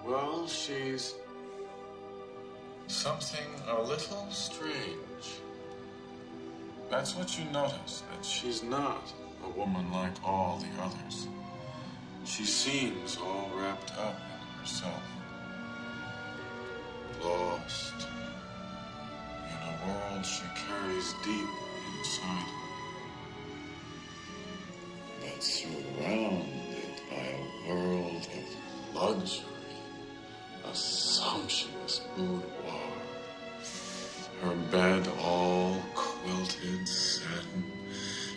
well, she's something a little strange. That's what you notice, that she's not a woman like all the others. She seems all wrapped up in herself, lost in a world she carries deep inside her. But surrounded by a world of luxury, a sumptuous boudoir, her bed all quilted satin,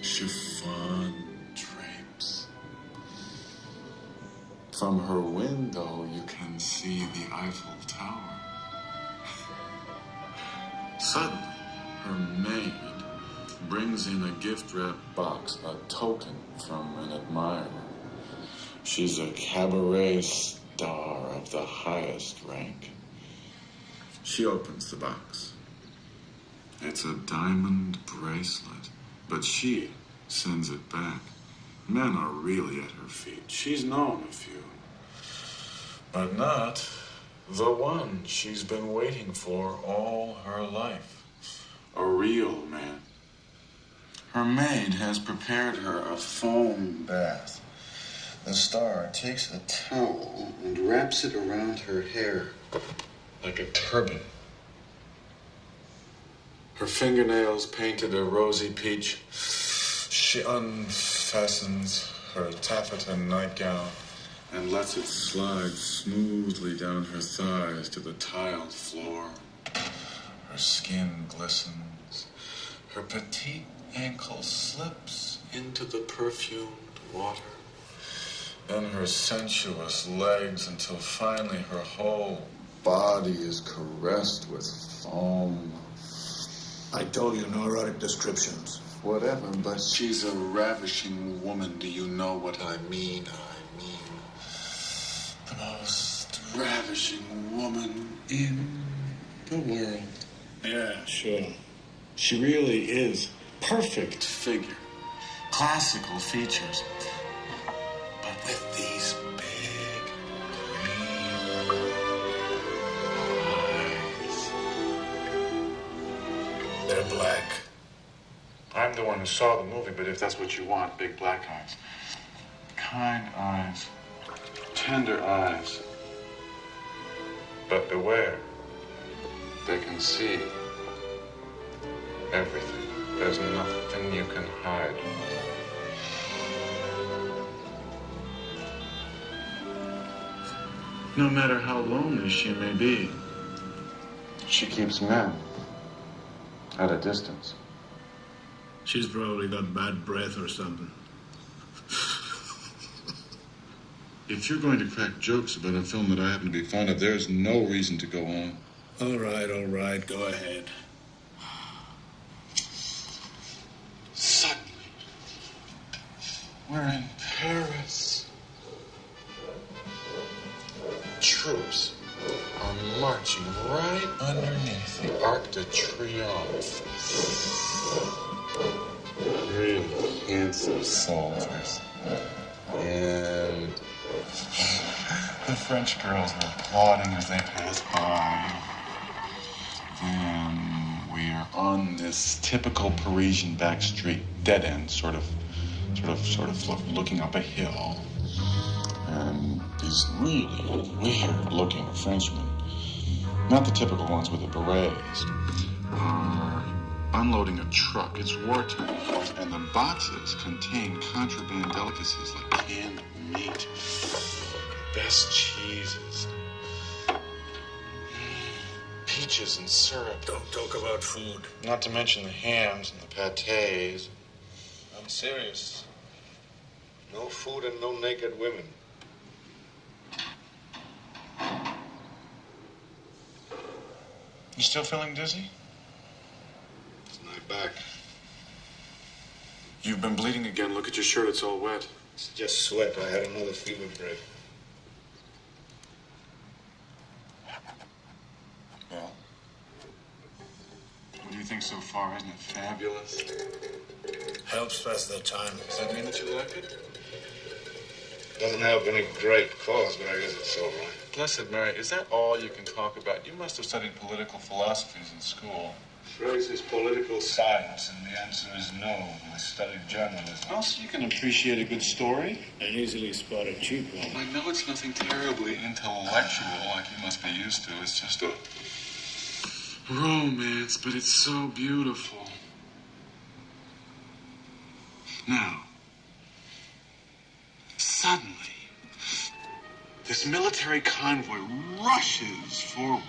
chiffon drapes. From her window, you can see the Eiffel Tower. Suddenly, her maid brings in a gift-wrapped box, a token from an admirer. She's a cabaret star of the highest rank. She opens the box. It's a diamond bracelet, but she sends it back. Men are really at her feet. She's known a few, but not the one she's been waiting for all her life. A real man. Her maid has prepared her a foam bath. The star takes a towel and wraps it around her hair like a turban. Her fingernails painted a rosy peach. She unfastens her taffeta nightgown and lets it slide smoothly down her thighs to the tiled floor. Her skin glistens. Her petite ankle slips into the perfumed water. Then her sensuous legs until finally her whole body is caressed with foam. I told you, no erotic descriptions. Whatever, but she's a ravishing woman. Do you know what I mean? I mean the most ravishing woman in the world. Yeah, sure. She really is. Perfect figure. Classical features. But with these big green eyes. They're black. I'm the one who saw the movie, but if that's what you want, big black eyes. Kind eyes. Tender eyes. But beware. They can see everything. There's nothing you can hide. No matter how lonely she may be, she keeps men at a distance. She's probably got bad breath or something. If you're going to crack jokes about a film that I happen to be fond of, there's no reason to go on. All right, go ahead. Suddenly, we're in Paris. Troops are marching right underneath the Arc de Triomphe. Really handsome soldiers. And the French girls are applauding as they pass by. Then we're on this typical Parisian back street, dead end, sort of looking up a hill. And these really weird-looking Frenchmen, not the typical ones with the berets, are unloading a truck. It's wartime, and the boxes contain contraband delicacies like canned meat, best cheeses, peaches and syrup. Don't talk about food. Not to mention the hams and the pâtés. I'm serious. No food and no naked women. You still feeling dizzy? It's my back. You've been bleeding again. Look at your shirt. It's all wet. It's just sweat. I had another fever break. Well, what do you think so far? Isn't it fabulous? Helps pass the time. Does that mean that you like it? Doesn't help any great cause, but I guess it's all right. Blessed Mary, is that all you can talk about? You must have studied political philosophies in school. The phrase is political science, and the answer is no. I studied journalism. Oh, so you can appreciate a good story? And easily spot a cheap one. I know it's nothing terribly intellectual like you must be used to. It's just a romance, but it's so beautiful. Now, suddenly, this military convoy rushes forward.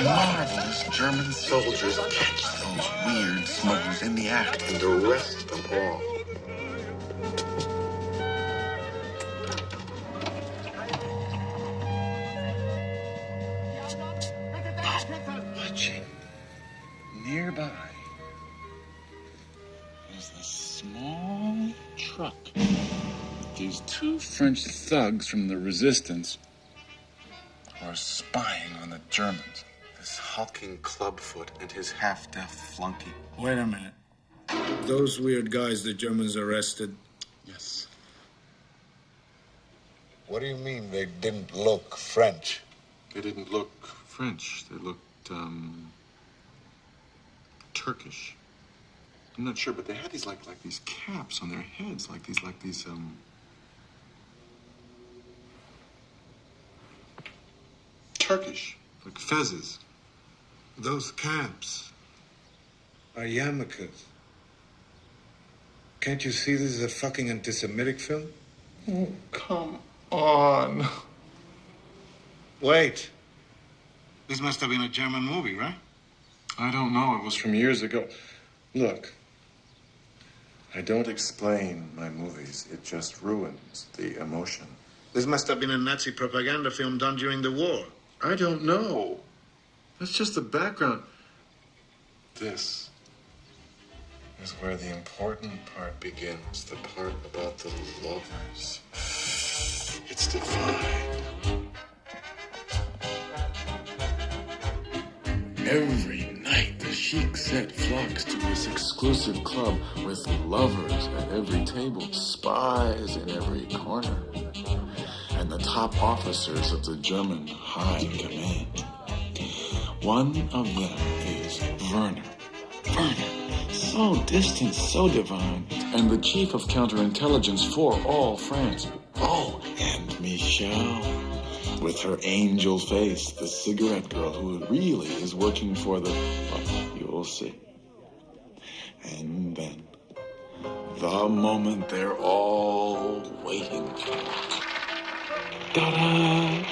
Marvelous German soldiers catch those weird smugglers in the act and arrest them all. Watching nearby is this small truck. These two French thugs from the resistance are spying on the Germans. This hulking clubfoot and his half-deaf flunky. Wait a minute. Those weird guys the Germans arrested? Yes. What do you mean they didn't look French? They didn't look French. They looked, Turkish. I'm not sure, but they had these, like these caps on their heads, like these, Turkish, like fezzes. Those caps are yarmulkes. Can't you see this is a fucking anti-Semitic film? Oh, come on. Wait. This must have been a German movie, right? I don't know. It was from years ago. Look, I don't explain my movies. It just ruins the emotion. This must have been a Nazi propaganda film done during the war. I don't know. That's just the background. This is where the important part begins, the part about the lovers. It's divine. Every night, the chic set flocks to this exclusive club with lovers at every table, spies in every corner, and the top officers of the German High Command. One of them is Werner. Werner, so distant, so divine, and the chief of counterintelligence for all France. Oh, and Michelle, with her angel face, the cigarette girl who really is working for the... Well, you'll see. And then, the moment they're all waiting for. Ta-da!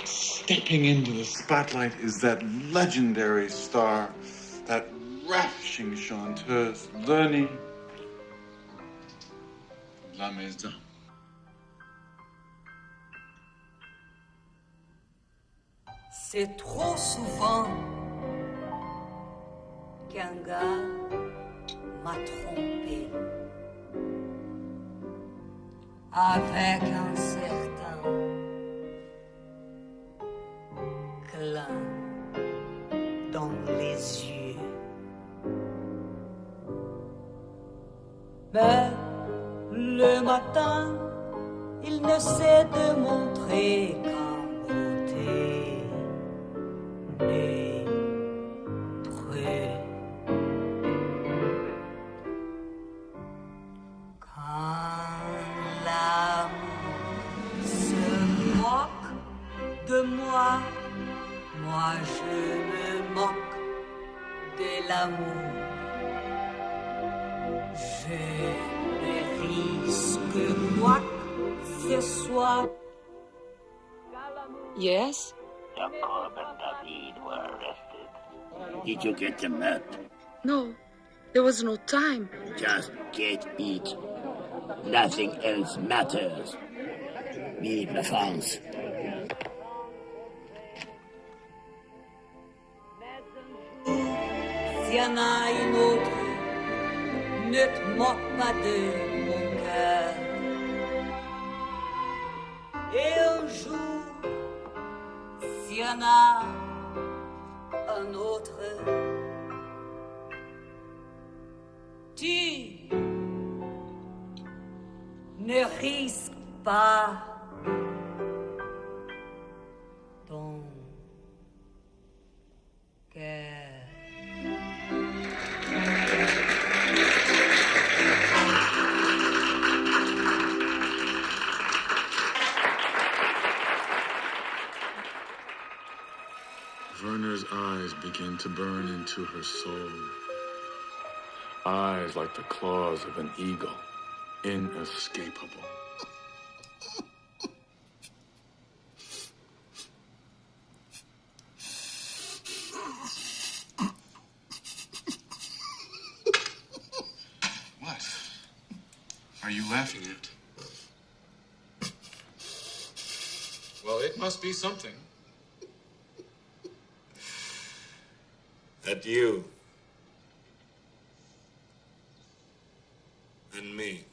Stepping into the spotlight is that legendary star, that ravishing chanteuse, 𝗫𝗏 la maison. C'est trop souvent qu'un gars m'a trompé avec un certain clin dans les yeux. Mais le matin, il ne s'est démontré qu'en beauté négreux. Quand l'amour se moque de moi, moi je me moque de l'amour. Je ne risque quoi que ce soit. Yes? 𝗕𝗏𝗶𝗶𝗷 were arrested. Did you get the map? No, there was no time. Just get it. Nothing else matters. Vive la France. S'il y en a une autre, ne te moque pas de mon cœur. Et un jour, s'il y en a un autre, Tu ne risques pas ton cœur. Werner's eyes begin to burn into her soul. Eyes like the claws of an eagle, inescapable. What are you laughing at? Well, it must be something. At you. And me.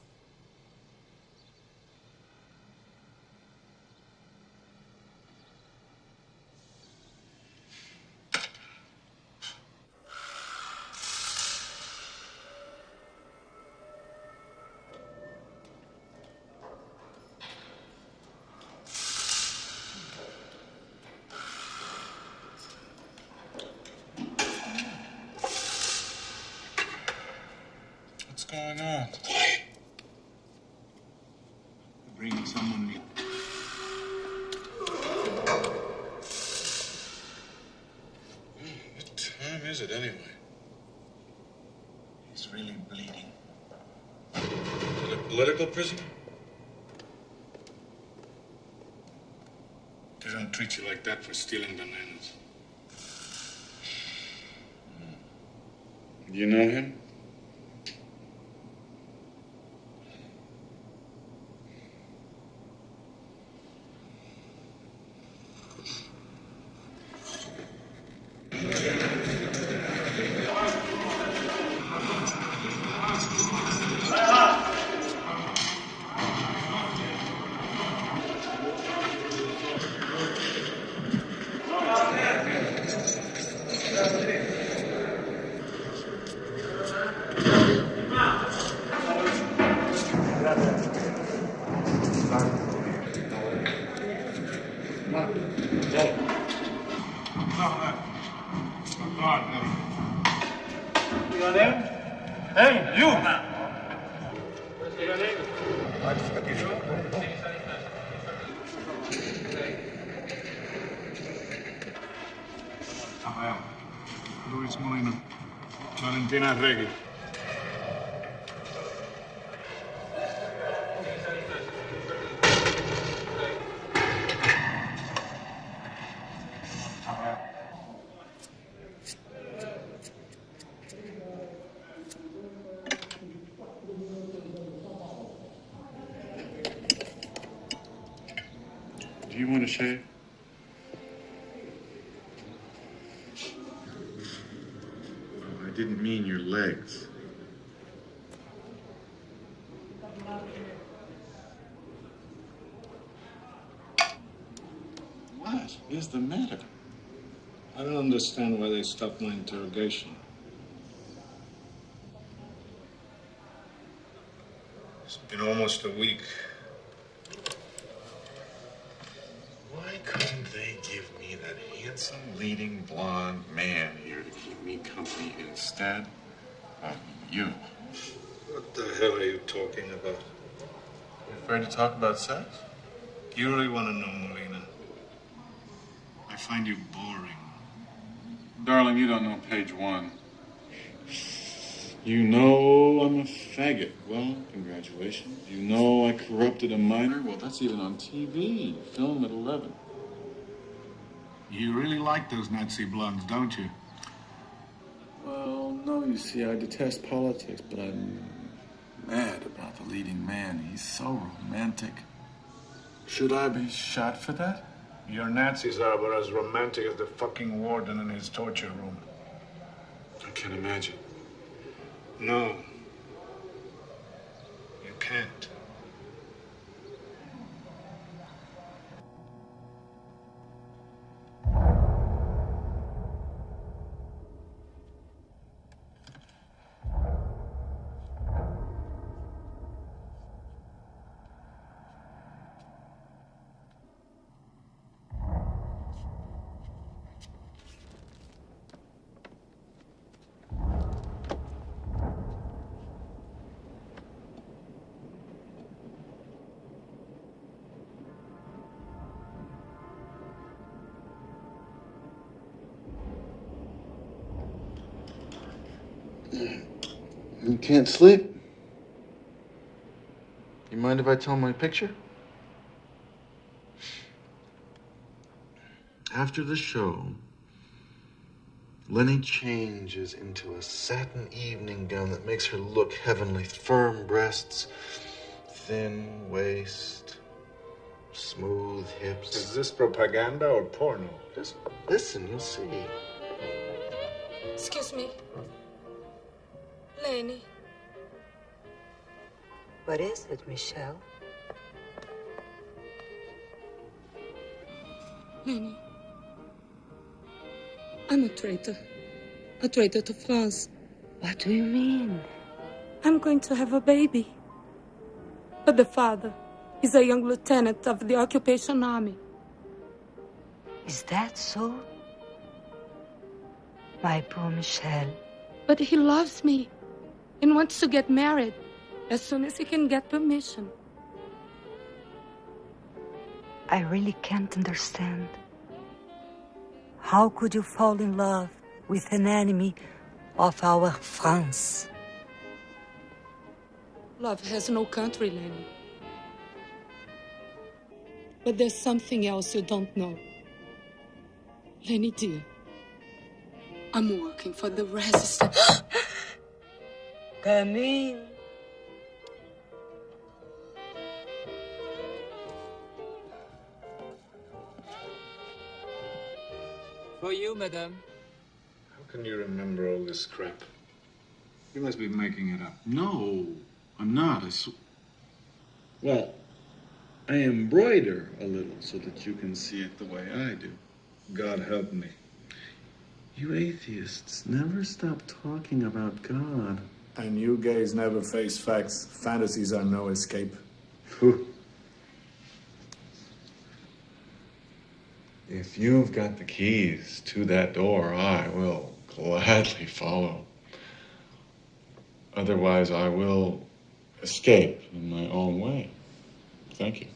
What's going on? Bringing someone new. What time is it anyway? He's really bleeding. Is it a political prisoner? They don't treat you like that for stealing bananas. You know him? Hey, you! Luis Molina. Valentina Reggie. Do you want to shave? Oh, I didn't mean your legs. What is the matter? I don't understand why they stopped my interrogation. It's been almost a week. Why couldn't they give me that handsome leading blonde man here to keep me company instead of you? What the hell are you talking about? You afraid to talk about sex? You really want to know, Molina? I find you boring. Darling, you don't know page 1. You know I'm a faggot. Well, congratulations. You know I corrupted a minor. Well, that's even on TV. Film at 11. You really like those Nazi blondes, don't you? Well, no, you see, I detest politics, but I'm mad about the leading man. He's so romantic. Should I be shot for that? Your Nazis are about as romantic as the fucking warden in his torture room. I can imagine. No. You can't. You can't sleep? You mind if I tell my picture? After the show, Lenny changes into a satin evening gown that makes her look heavenly. Firm breasts, thin waist, smooth hips. Is this propaganda or porno? Just listen, you'll see. Excuse me. Lenny. What is it, Michelle? Lenny. I'm a traitor to France. What do you mean? I'm going to have a baby. But the father is a young lieutenant of the occupation army. Is that so? My poor Michelle. But he loves me and wants to get married as soon as he can get permission. I really can't understand. How could you fall in love with an enemy of our France? Love has no country, Lenny. But there's something else you don't know. Lenny, dear, I'm working for the resistance. Come in. For you, madame. How can you remember all this crap? You must be making it up. No, I'm not. Well, I embroider a little so that you can see it the way I do. God help me. You atheists never stop talking about God. And you gays never face facts. Fantasies are no escape. If you've got the keys to that door, I will gladly follow. Otherwise, I will escape in my own way. Thank you.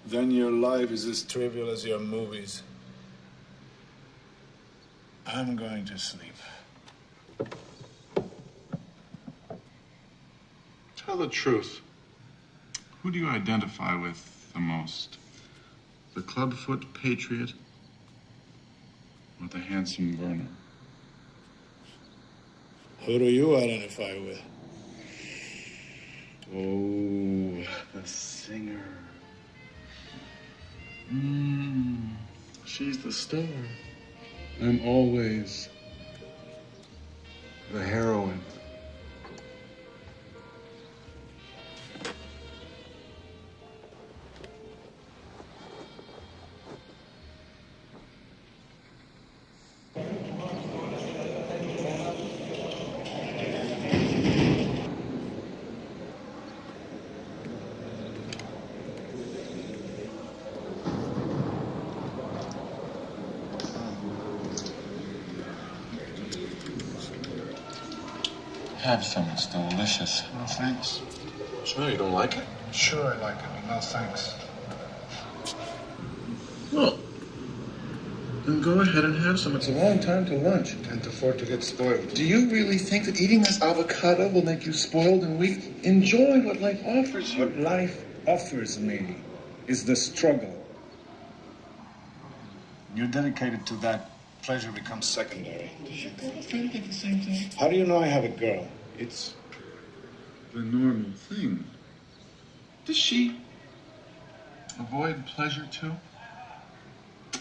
Then your life is as trivial as your movies. I'm going to sleep. Tell the truth. Who do you identify with the most? The clubfoot patriot or the handsome Werner? Who do you identify with? Oh, the singer. She's the star. I'm always the heroine. Have some, it's delicious. No, thanks. Sure, you don't like it? Sure, I like it, but no thanks. Well, then go ahead and have some. It's a long time to lunch. Can't afford to get spoiled. Do you really think that eating this avocado will make you spoiled and weak? Enjoy what life offers you. What life offers me is the struggle. You're dedicated to that. Pleasure becomes secondary. Trying to get the same thing. How do you know I have a girl? It's the normal thing. Does she avoid pleasure too?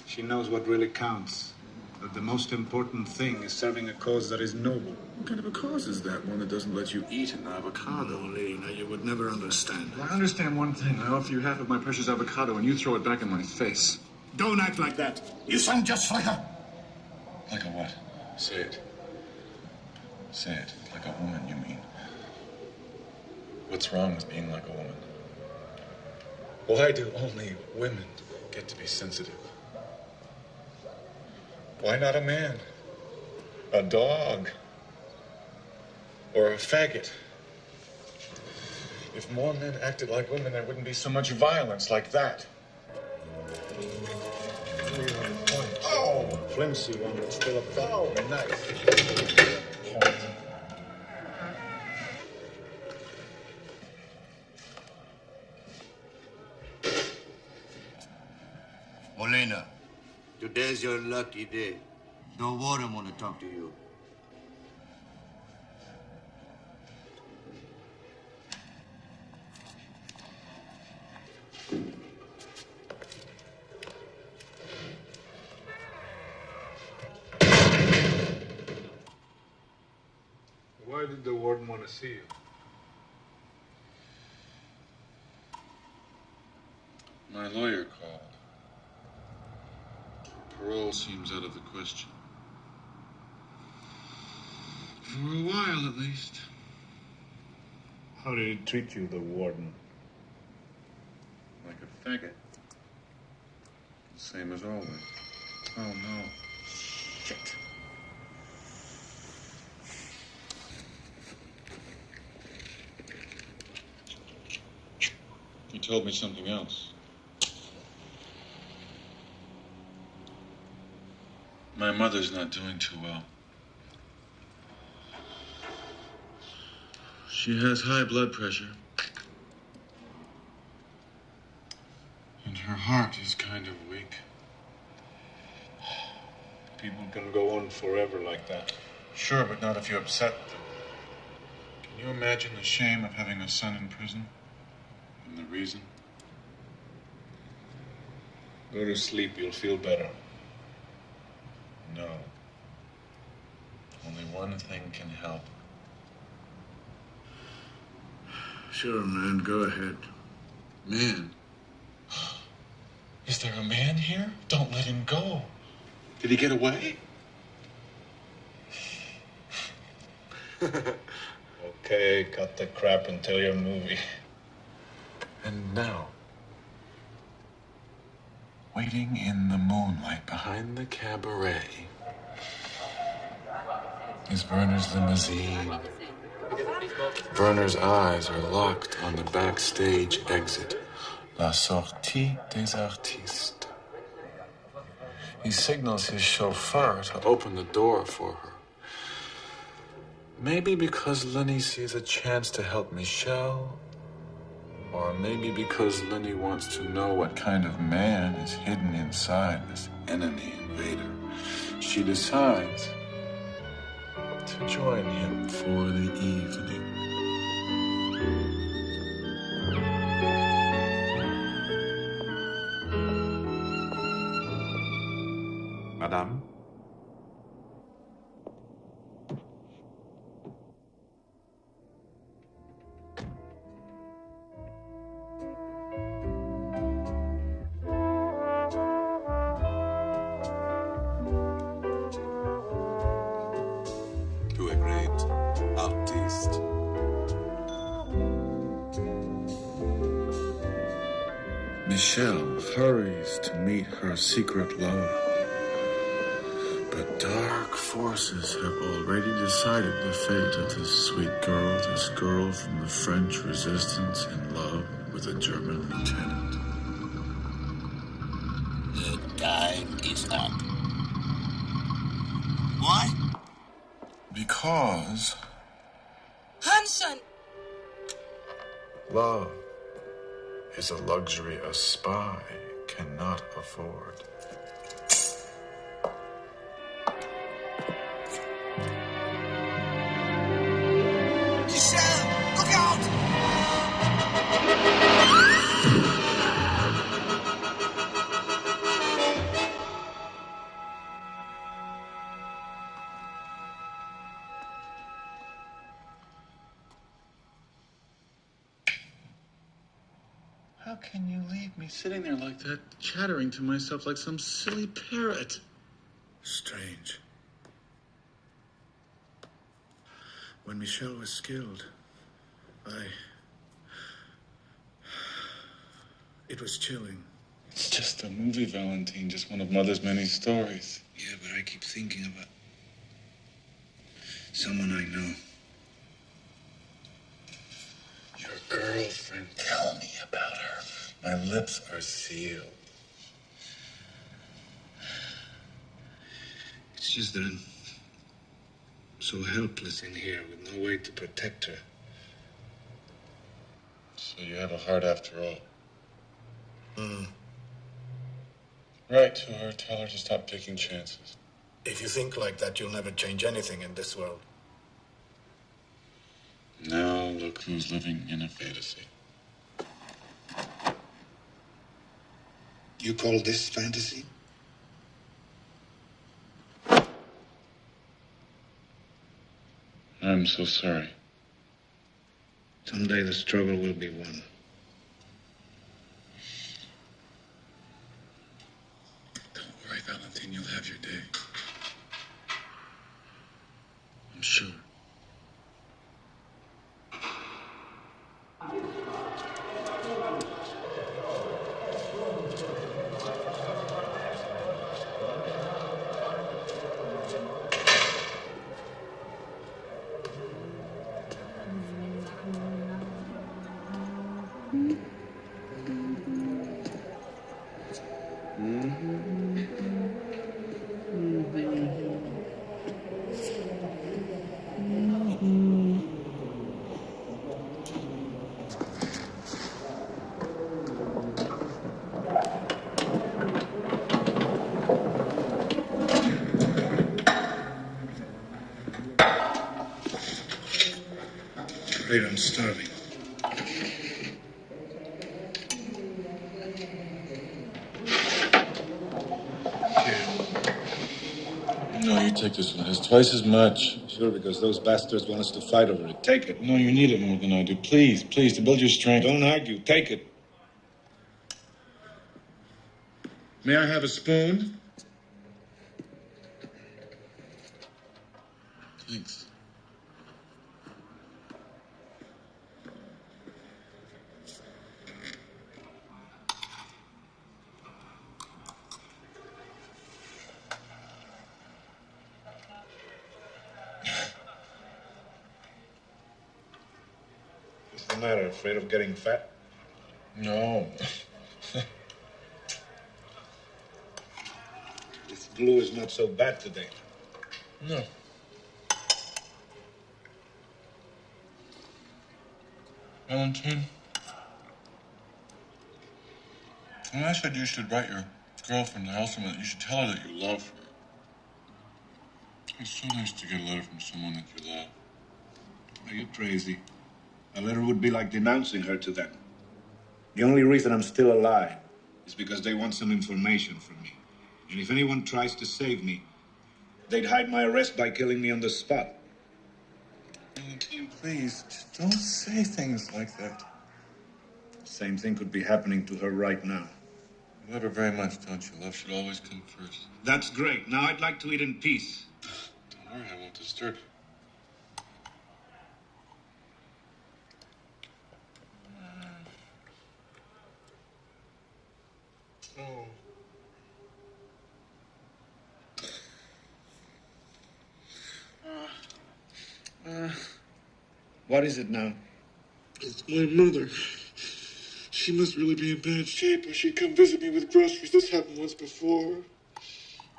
She knows what really counts. That the most important thing is serving a cause that is noble. What kind of a cause is that? One that doesn't let you eat an avocado? No, Lena, you would never understand. Well, I understand one thing. I offer you half of my precious avocado and you throw it back in my face. Don't act like that. You sound just like a... Like a what? Say it. Say it. Like a woman, you mean. What's wrong with being like a woman? Why do only women get to be sensitive? Why not a man? A dog? Or a faggot? If more men acted like women, there wouldn't be so much violence like that. Oh! Flimsy one, but still a fact. Oh, nice. Molina, today's your lucky day. The warden want to talk to you. Why did the warden want to see you? My lawyer called. Parole seems out of the question. For a while, at least. How did he treat you, the warden? Like a faggot. Same as always. Oh, no. Shit. He told me something else. My mother's not doing too well. She has high blood pressure. And her heart is kind of weak. People can go on forever like that. Sure, but not if you upset them. Can you imagine the shame of having a son in prison? And the reason? Go to sleep, you'll feel better. No. Only one thing can help. Sure, man, go ahead. Man? Is there a man here? Don't let him go. Did he get away? Okay, cut the crap and tell your movie. And now, waiting in the moonlight behind the cabaret is Werner's limousine. Werner's eyes are locked on the backstage exit, la sortie des artistes. He signals his chauffeur to open the door for her. Maybe because Lenny sees a chance to help Michelle, or maybe because Lenny wants to know what kind of man is hidden inside this enemy invader. She decides to join him for the evening. Madame? To a great artist. Michelle hurries to meet her secret love. But dark forces have already decided the fate of this sweet girl, this girl from the French resistance in love with a German lieutenant. The time is up. Why? Because Hanson! love is a luxury a spy cannot afford. Michelle, look out! How can you leave me sitting there like that, chattering to myself like some silly parrot? Strange. When Michelle was killed, it was chilling. It's just a movie, Valentine, just one of Mother's many stories. Yeah, but I keep thinking about someone I know. Your girlfriend, tell me about her. My lips are sealed. It's just that I'm so helpless in here with no way to protect her. So you have a heart after all. Write to her, tell her to stop taking chances. If you think like that, you'll never change anything in this world. Now look who's living in a fantasy. You call this fantasy? I'm so sorry. Someday the struggle will be won. Don't worry, Valentine, you'll have your day. I'm sure. Afraid I'm starving. No, you take this one. It has twice as much. Sure, because those bastards want us to fight over it. Take it. No, you need it more than I do. Please, please, to build your strength. Don't argue. Take it. May I have a spoon? Thanks. What's the matter? Afraid of getting fat? No. This glue is not so bad today. No. Valentine, when I said you should write your girlfriend a house that you should tell her that you love her. It's so nice to get a letter from someone that you love. Are you crazy? A letter would be like denouncing her to them. The only reason I'm still alive is because they want some information from me. And if anyone tries to save me, they'd hide my arrest by killing me on the spot. Valentine, please, just don't say things like that. Same thing could be happening to her right now. You love her very much, don't you? Love should always come first. That's great. Now I'd like to eat in peace. Don't worry, I won't disturb you. What is it now? It's my mother. She must really be in bad shape, or she'd come visit me with groceries. This happened once before.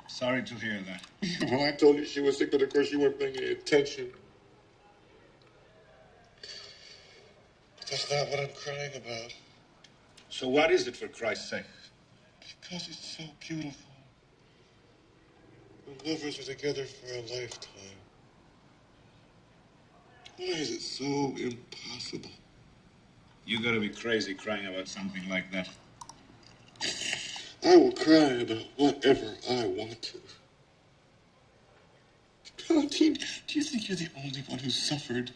Sorry to hear that. Well, I told you she was sick, but of course you weren't paying any attention. But that's not what I'm crying about. So what is it, for Christ's sake? Because it's so beautiful. The lovers are together for a lifetime. Why is it so impossible? You gotta be crazy crying about something like that. I will cry about whatever I want to. Valentine, do you think you're the only one who suffered? Do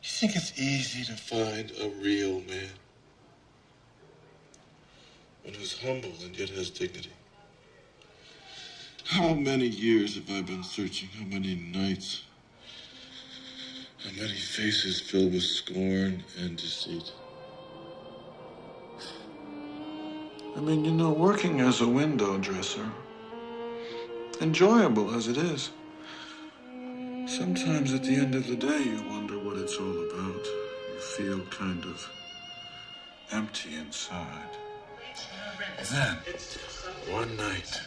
you think it's easy to find a real man? One who's humble and yet has dignity? How many years have I been searching? How many nights? How many faces filled with scorn and deceit? I mean, you know, working as a window dresser, enjoyable as it is, sometimes at the end of the day you wonder what it's all about. You feel kind of empty inside. Then, One night.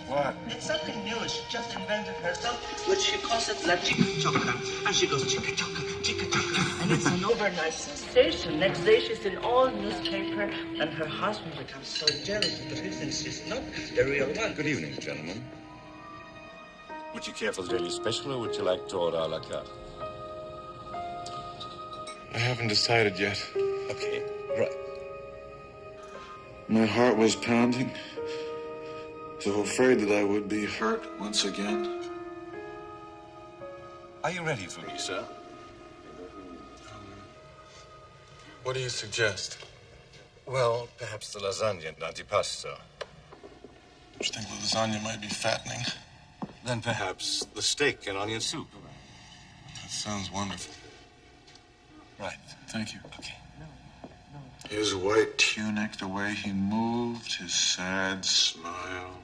What? It's something new. She just invented herself, which she calls it La Chica-Choca. And she goes Chica-Choca, Chica-Choca. And it's an overnight sensation. Next day she's in all newspaper, and her husband becomes so jealous because he thinks she's not the real one. Good evening, gentlemen. Would you care for the daily special, or would you like to order a la carte? I haven't decided yet. Okay, right. My heart was pounding, so afraid that I would be hurt once again. Are you ready for me, sir? What do you suggest? Well, perhaps the lasagna and antipasto. I think the lasagna might be fattening. Then perhaps the steak and onion soup. That sounds wonderful. Right. Thank you. Okay. His white tunic, the way he moved, his sad smile.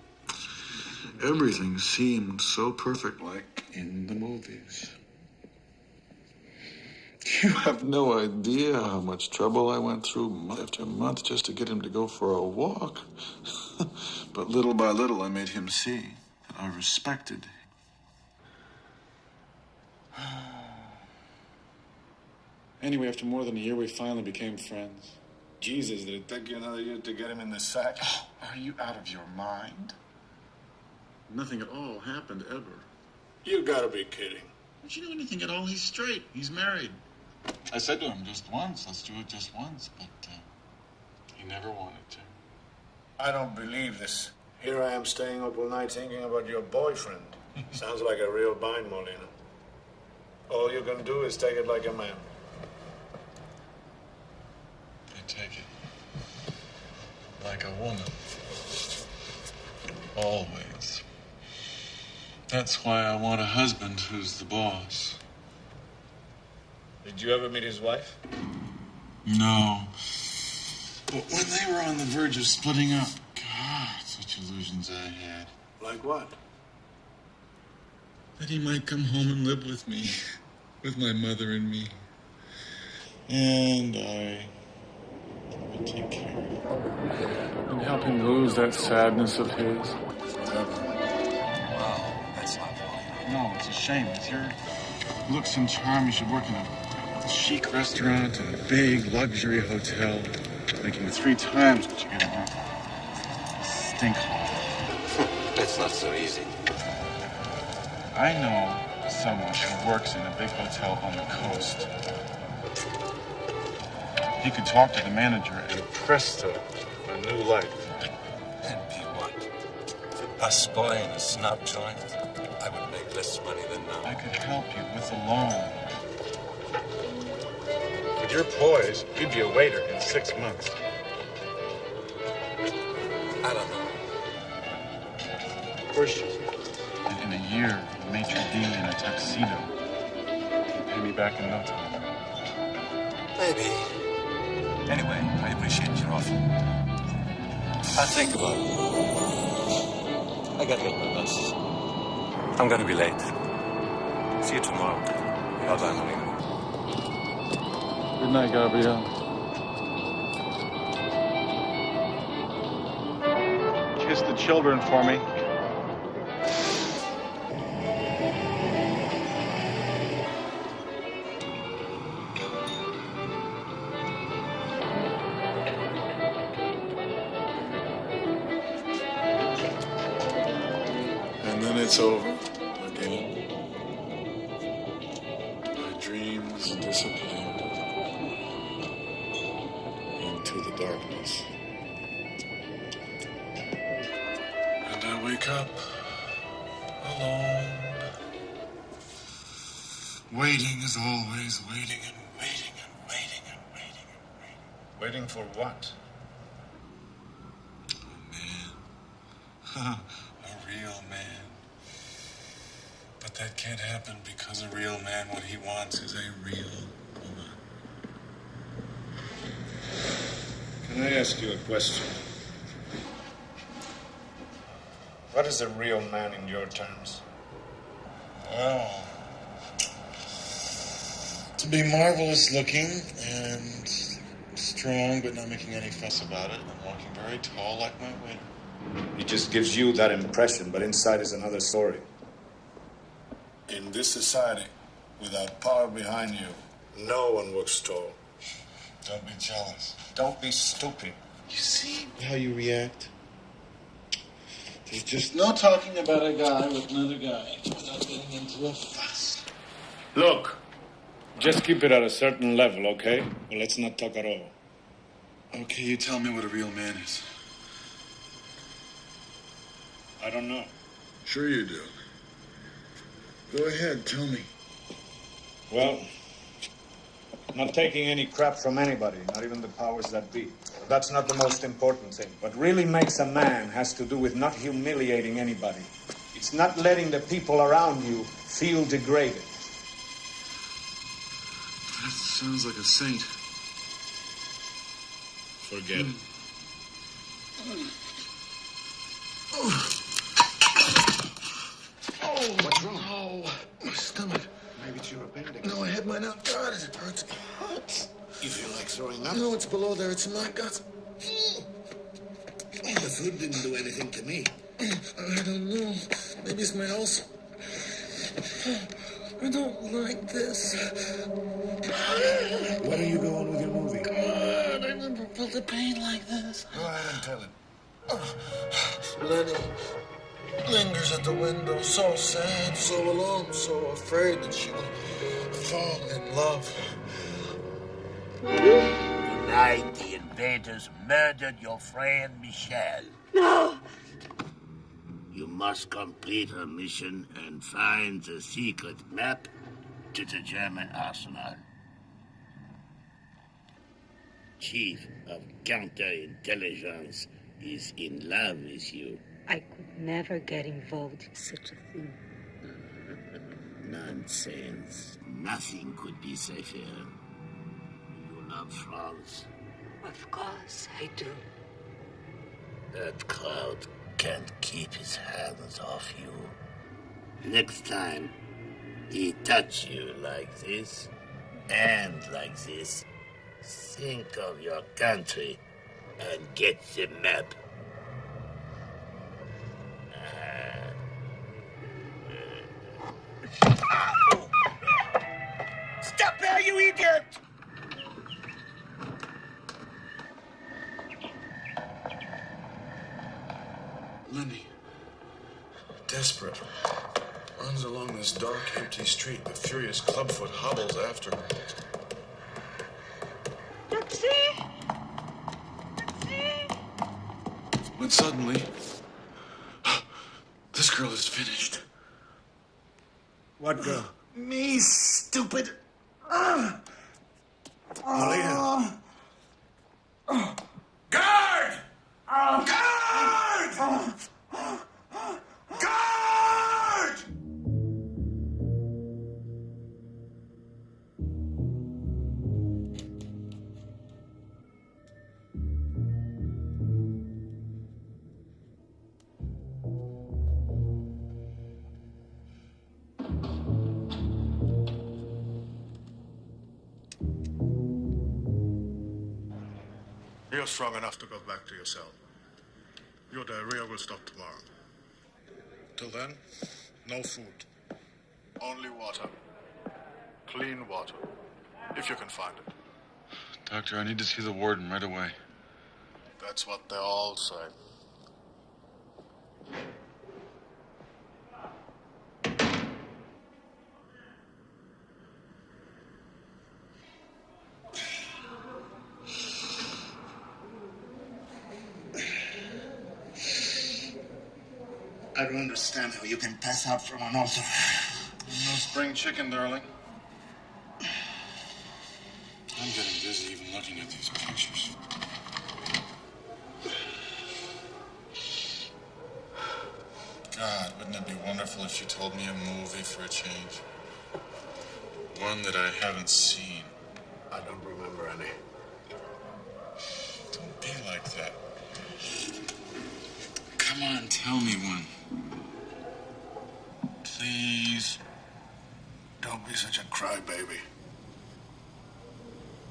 Everything seemed so perfect, like in the movies. You have no idea how much trouble I went through month after month just to get him to go for a walk. But little by little, I made him see that I respected him. Anyway, after more than a year, we finally became friends. Jesus, did it take you another year to get him in the sack? Oh, are you out of your mind? Nothing at all happened ever. You gotta be kidding. Don't you know anything at all? He's straight. He's married. I said to him just once, let's do it just once, but he never wanted to. I don't believe this. Here I am staying up all night thinking about your boyfriend. Sounds like a real bind, Molina. All you can do is take it like a man. I take it like a woman. Always. That's why I want a husband who's the boss. Did you ever meet his wife? No. But when they were on the verge of splitting up, God, such illusions I had. Like what? That he might come home and live with me, with my mother and me. And I would take care of him. And help him lose that sadness of his. Wow, that's not funny. No, it's a shame. With your looks and charm, you should work in a chic restaurant and a big luxury hotel, making 3 times what you get in a stink hole. That's not so easy. I know someone who works in a big hotel on the coast. He could talk to the manager and presto, a new life. And be what? A busboy in a snob joint? I would make less money than now. I could help you with the loan. With your poise, you'd be a waiter in 6 months. I don't know. Of course you would. And in a year, a maitre d' in a tuxedo. You'd pay me back in no time. Maybe. Anyway, I appreciate your offer. I'll think about it. I gotta get my bus. I'm gonna be late. See you tomorrow. Bye-bye, Molina. Good night, Gabriel. Kiss the children for me. And then it's over again. My dreams disappear into the darkness. And I wake up alone. Waiting as always, waiting and waiting and waiting and waiting and waiting. Waiting for what? A real man. But that can't happen because a real man, what he wants is a real woman. Can I ask you a question? What is a real man in your terms? Well, to be marvelous looking and strong, but not making any fuss about it, and walking very tall like my waiter. He just gives you that impression, but inside is another story. In this society, without power behind you, no one works tall. Don't be jealous. Don't be stupid. You see how you react? There's just no talking about a guy with another guy without getting into a fuss. Look, just keep it at a certain level, okay? Well, let's not talk at all. Okay, you tell me what a real man is. I don't know. Sure you do. Go ahead, tell me. Well, not taking any crap from anybody, not even the powers that be. That's not the most important thing. What really makes a man has to do with not humiliating anybody. It's not letting the people around you feel degraded. That sounds like a saint. Forget it. What's wrong? Oh, my stomach. Maybe it's your appendix. No, I had mine out. God, it hurts. It hurts. You feel like throwing up? No, it's below there. It's in my guts. The food didn't do anything to me. I don't know. Maybe it's my ulcer. I don't like this. When are you going with your movie? God, I never felt the pain like this. Go ahead and tell it. Lenny lingers at the window, so sad, so alone, so afraid that she will fall in love. Tonight, the invaders murdered your friend Michelle. No! You must complete her mission and find the secret map to the German arsenal. Chief of counterintelligence is in love with you. I could never get involved in such a thing. Nonsense. Nothing could be safer. You love France. Of course I do. That crowd can't keep his hands off you. Next time he touch you like this and like this, think of your country and get the map. Stop there, you idiot! Lenny, desperate, runs along this dark, empty street. The furious clubfoot hobbles after her. Taxi! But suddenly, this girl is finished. What girl? Me, stupid. Paulina. Guard! Guard! Guard! You're strong enough to go back to your cell. Your diarrhea will stop tomorrow. Till then, no food. Only water. Clean water. If you can find it. Doctor, I need to see the warden right away. That's what they all say. I don't understand how you can pass out from an ulcer. No spring chicken, darling. I'm getting dizzy even looking at these pictures. God, wouldn't it be wonderful if you told me a movie for a change? One that I haven't seen. I don't remember any. Don't be like that. Come on, tell me one. Please. Don't be such a crybaby.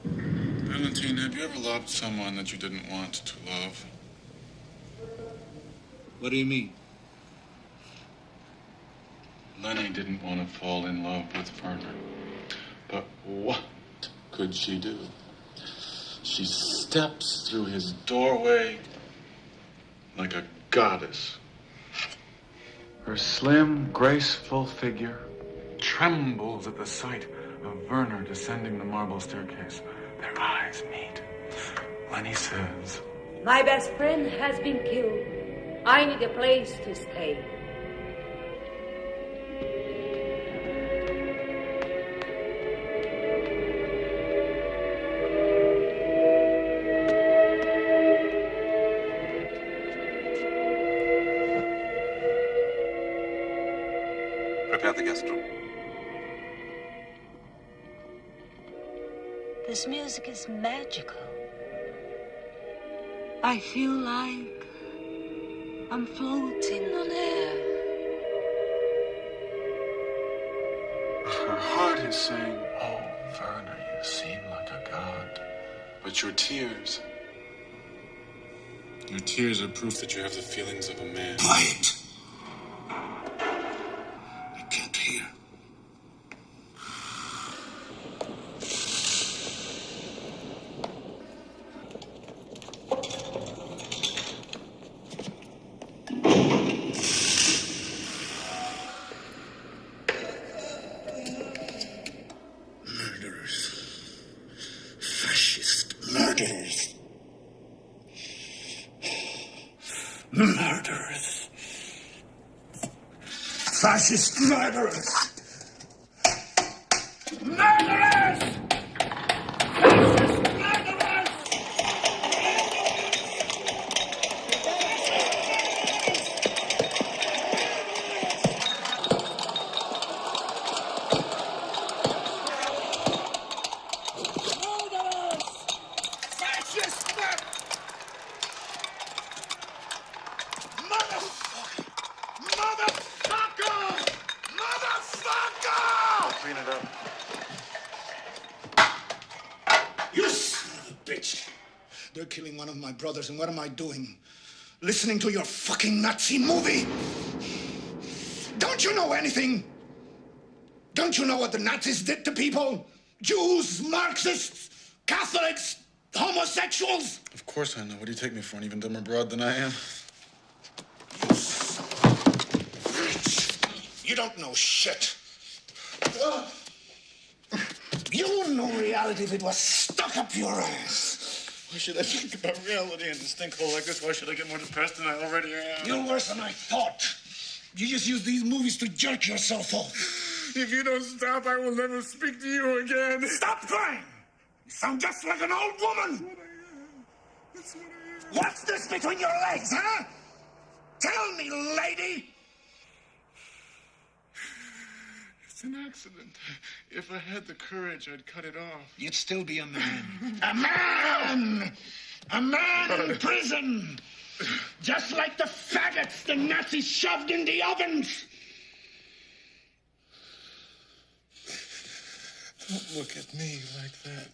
Valentine, have you ever loved someone that you didn't want to love? What do you mean? Lenny didn't want to fall in love with Werner. But what could she do? She steps through his doorway like a goddess. Her slim, graceful figure trembles at the sight of Werner descending the marble staircase. Their eyes meet. Lenny says, My best friend has been killed. I need a place to stay. Prepare the guest room. This music is magical. I feel like I'm floating on air. her heart is saying, oh, Werner, you seem like a god. But your tears are proof that you have the feelings of a man. Quiet. I can't hear. Murderers. Fascist murderers. Murderers. Fascist murderers. Murderers! Fascist murderers! Murderers! Fascist murderers! Motherfucker! Motherfucker! Motherfucker! Clean it up. You son of a bitch! They're killing one of my brothers, and what am I doing? Listening to your fucking Nazi movie? Don't you know anything? Don't you know what the Nazis did to people? Jews, Marxists, Catholics, homosexuals? Of course I know. What do you take me for, an even dumber broad than I am? You don't know shit. You wouldn't know reality if it was stuck up your ass. Why should I think about reality in a stinkhole like this? Why should I get more depressed than I already am? You're worse than I thought. You just use these movies to jerk yourself off. If you don't stop, I will never speak to you again. Stop crying! You sound just like an old woman. That's what I am. What's this between your legs, huh? Tell me, lady. It's an accident. If I had the courage, I'd cut it off. You'd still be a man. A man! A man in prison! Just like the faggots the Nazis shoved in the ovens! Don't look at me like that.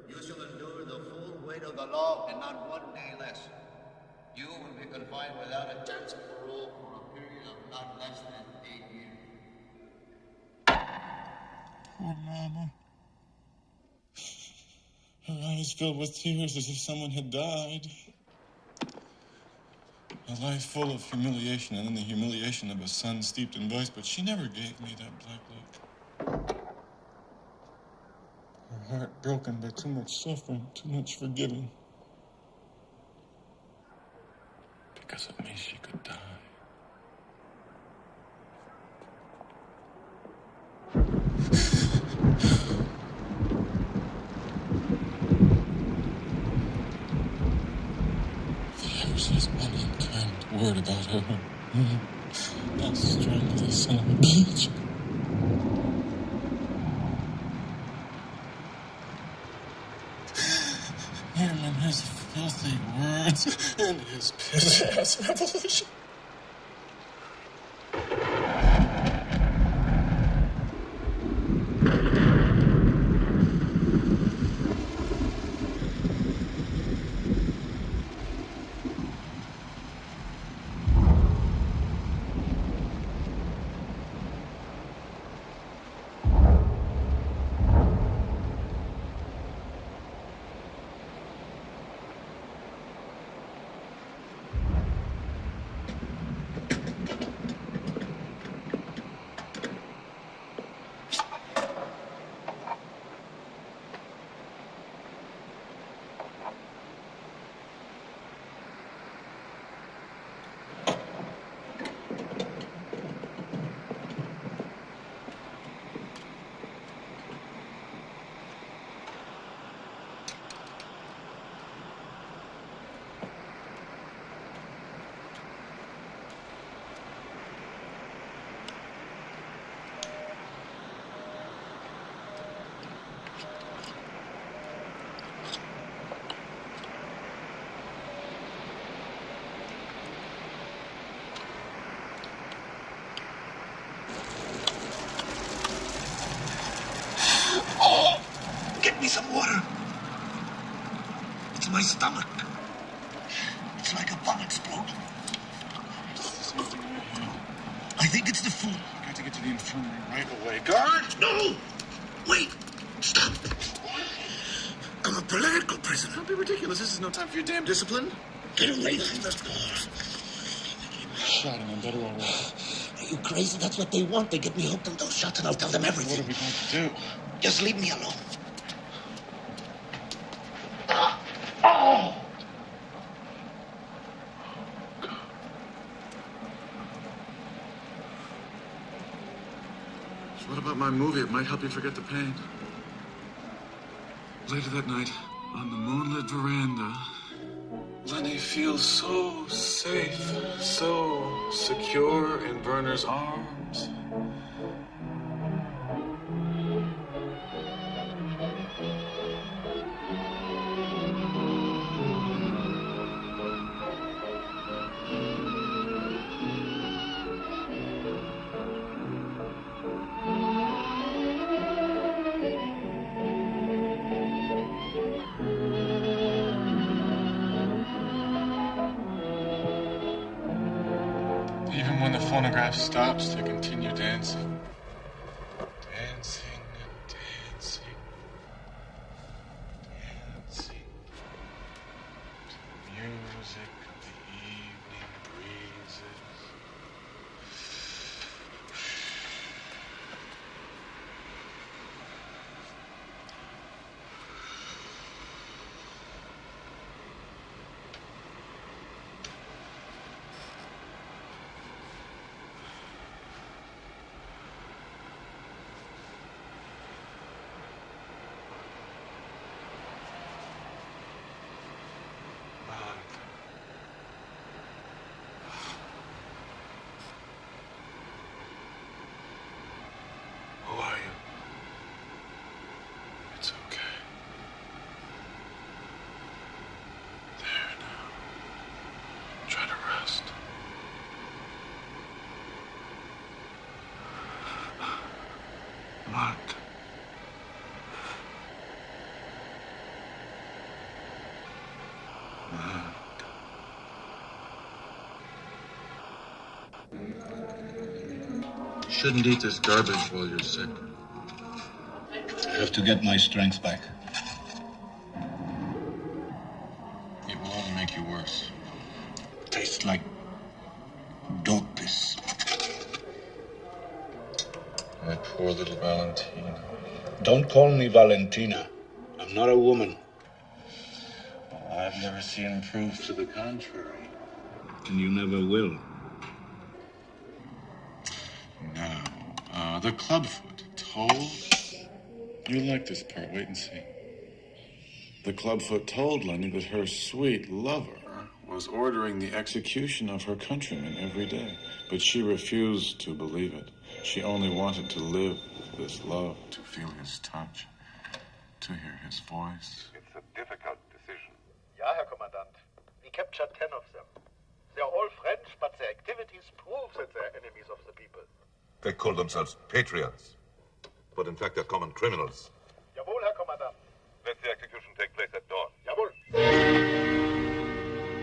You shall endure the full weight of the law and not 1 day less. You will be confined without a chance of parole for a period of not less than 8 years. Poor Mama. Her eyes filled with tears as if someone had died. A life full of humiliation, and then the humiliation of a son steeped in vice, but she never gave me that black look. Her heart broken by too much suffering, too much forgiving. Because of me, she could die. There says one unkind word about her. That strangled son of a bitch. Herman his filthy words and his piss-ass revolution. Get me some water. It's in my stomach. It's like a bomb exploding. I think it's the food. I got to get to the infirmary right away. Guard! No! Wait! Stop! I'm a political prisoner. Don't be ridiculous. This is no time for your damn discipline. Get away from the door. Shot him. I'm better already. Are you crazy? That's what they want. They get me hooked on those shots and I'll tell them everything. What are we going to do? Just leave me alone. What about my movie? It might help you forget the pain. Later that night, on the moonlit veranda, Lenny feels so safe, so secure in Werner's arms. Even when the phonograph stops, they continue dancing. Dancing and dancing. Dancing. To the music of the evening breezes. Who are you? It's okay. There now. Try to rest. Mark. Shouldn't eat this garbage while you're sick. I have to get my strength back. It will only make you worse. Tastes like dog piss. My poor little Valentina. Don't call me Valentina. I'm not a woman. Well, I've never seen proof to the contrary. And you never will. Now, the clubfoot told... You'll like this part, wait and see. The clubfoot told Lenny that her sweet lover was ordering the execution of her countrymen every day. But she refused to believe it. She only wanted to live this love, to feel his touch, to hear his voice. It's a difficult decision. Ja, captured 10 of them. They are all French, but their activities prove that they are enemies of the people. They call themselves patriots, but in fact they're common criminals. Jawohl, Herr Kommandant. Let the execution take place at dawn. Jawohl.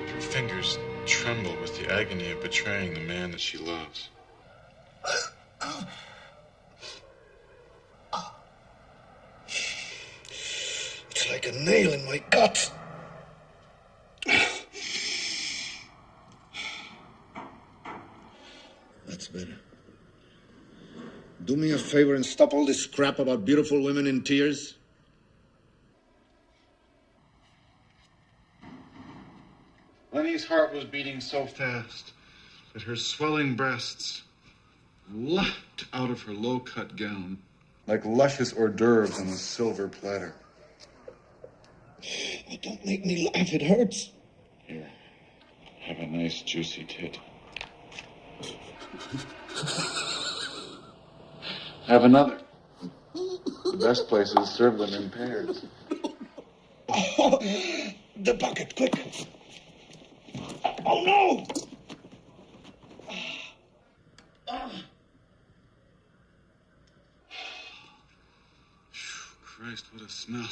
Her fingers tremble with the agony of betraying the man that she loves. It's like a nail in my gut. That's better. Do me a favor and stop all this crap about beautiful women in tears. Lenny's heart was beating so fast that her swelling breasts leapt out of her low-cut gown like luscious hors d'oeuvres on a silver platter. Oh, don't make me laugh. It hurts. Here, have a nice juicy tit. Have another. The best places serve them in pairs. Oh, the bucket, quick. Oh, no! Christ, what a smell.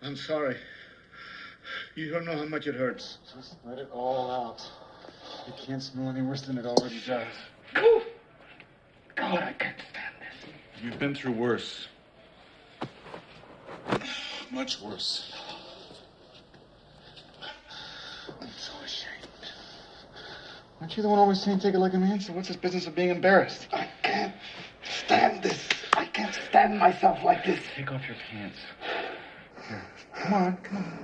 I'm sorry. You don't know how much it hurts. Just let it all out. It can't smell any worse than it already does. God, I can't stand this. You've been through worse. Much worse. I'm so ashamed. Aren't you the one always saying take it like a man? So what's this business of being embarrassed? I can't stand this. I can't stand myself like this. Take off your pants. Here. Come on, come on.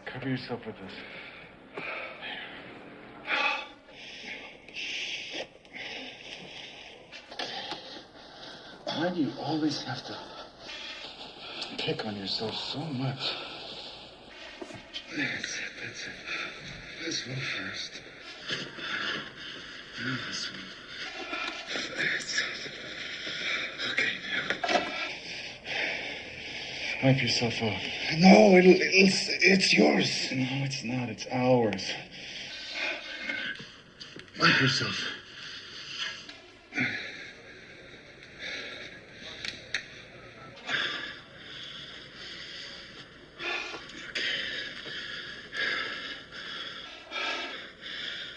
Cover yourself with this. Why do you always have to pick on yourself so much? That's it. This one first. And this one. That's it. Okay, now. Wipe yourself off. No, it's yours. No, it's not. It's ours. Wipe yourself.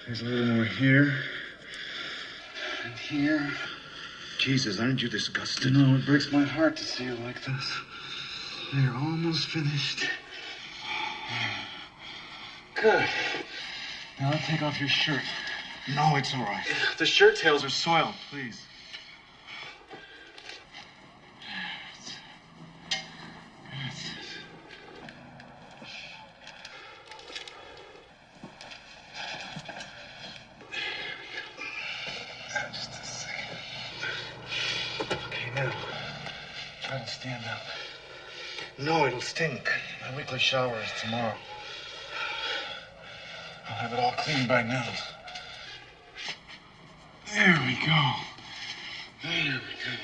There's a little more here. And here. Jesus, aren't you disgusted? No, it breaks my heart to see you like this. You're almost finished. Good. Now take off your shirt. No, it's all right. The shirt tails are soiled, please. Just a second. Okay, now, try to stand up. No, it'll stink. My weekly shower is tomorrow. I'll have it all clean by now. There we go. There we go.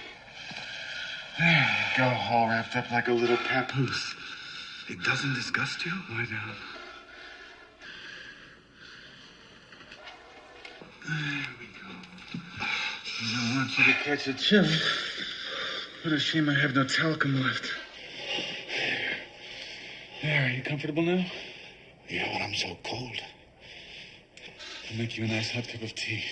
There we go, all wrapped up like a little papoose. It doesn't disgust you? Lie down. There we go. I don't want you to catch a chill. What a shame I have no talcum left. There, are you comfortable now? Yeah, but I'm so cold. I'll make you a nice hot cup of tea.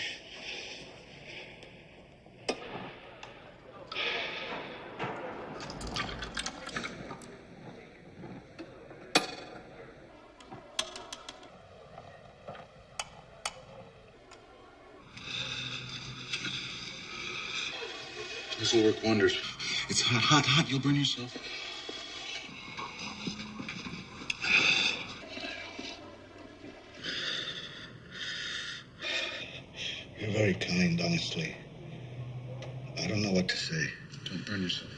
This will work wonders. It's hot. You'll burn yourself. You're very kind, honestly. I don't know what to say. Don't burn yourself.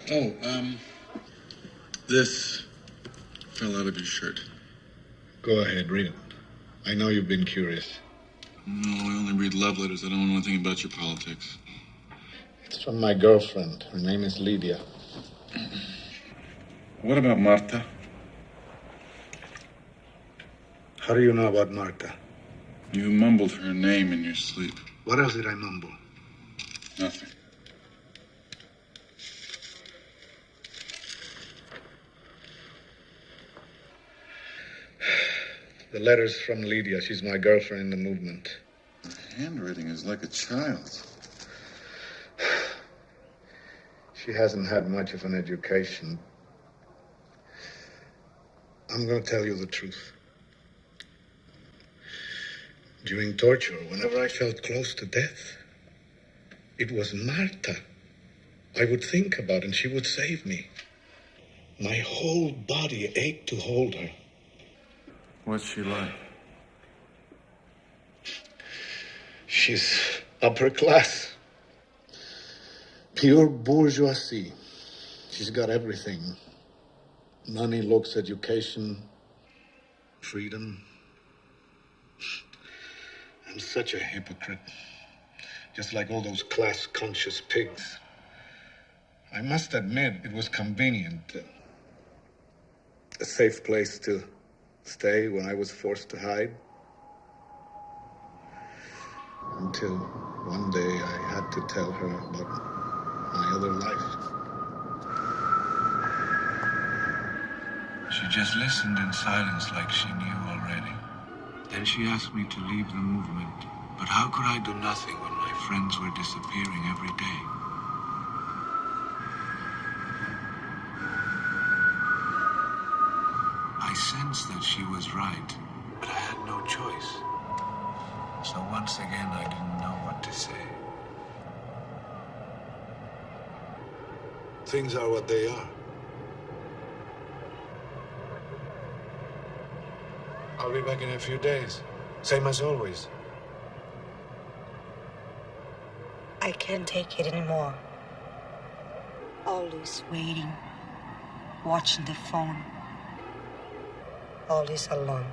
Oh, this fell out of your shirt. Go ahead, read it. I know you've been curious. No, I only read love letters. I don't want to know anything about your politics. It's from my girlfriend. Her name is Lydia. What about Marta? How do you know about Marta? You mumbled her name in your sleep. What else did I mumble? Nothing. The letter's from Lydia. She's my girlfriend in the movement. Her handwriting is like a child's. She hasn't had much of an education. I'm going to tell you the truth. During torture, whenever I felt close to death, it was Marta I would think about, and she would save me. My whole body ached to hold her. What's she like? She's upper class. Pure bourgeoisie. She's got everything. Money, looks, education, freedom. I'm such a hypocrite. Just like all those class-conscious pigs. I must admit, it was convenient. A safe place to stay when I was forced to hide. Until one day I had to tell her about my other life. She just listened in silence like she knew already. Then she asked me to leave the movement. But how could I do nothing when my friends were disappearing every day? I sensed that she was right, but I had no choice. So once again, I didn't know what to say. Things are what they are. I'll be back in a few days, same as always. I can't take it anymore. Always waiting, watching the phone. Always alone.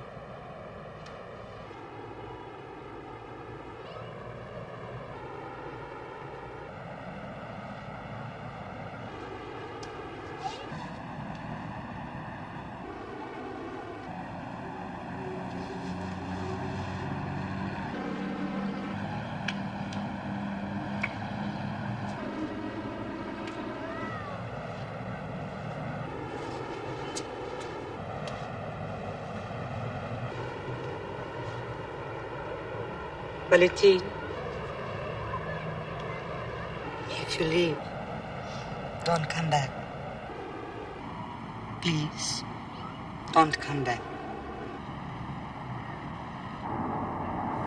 Valentin, if you leave, don't come back. Please, don't come back.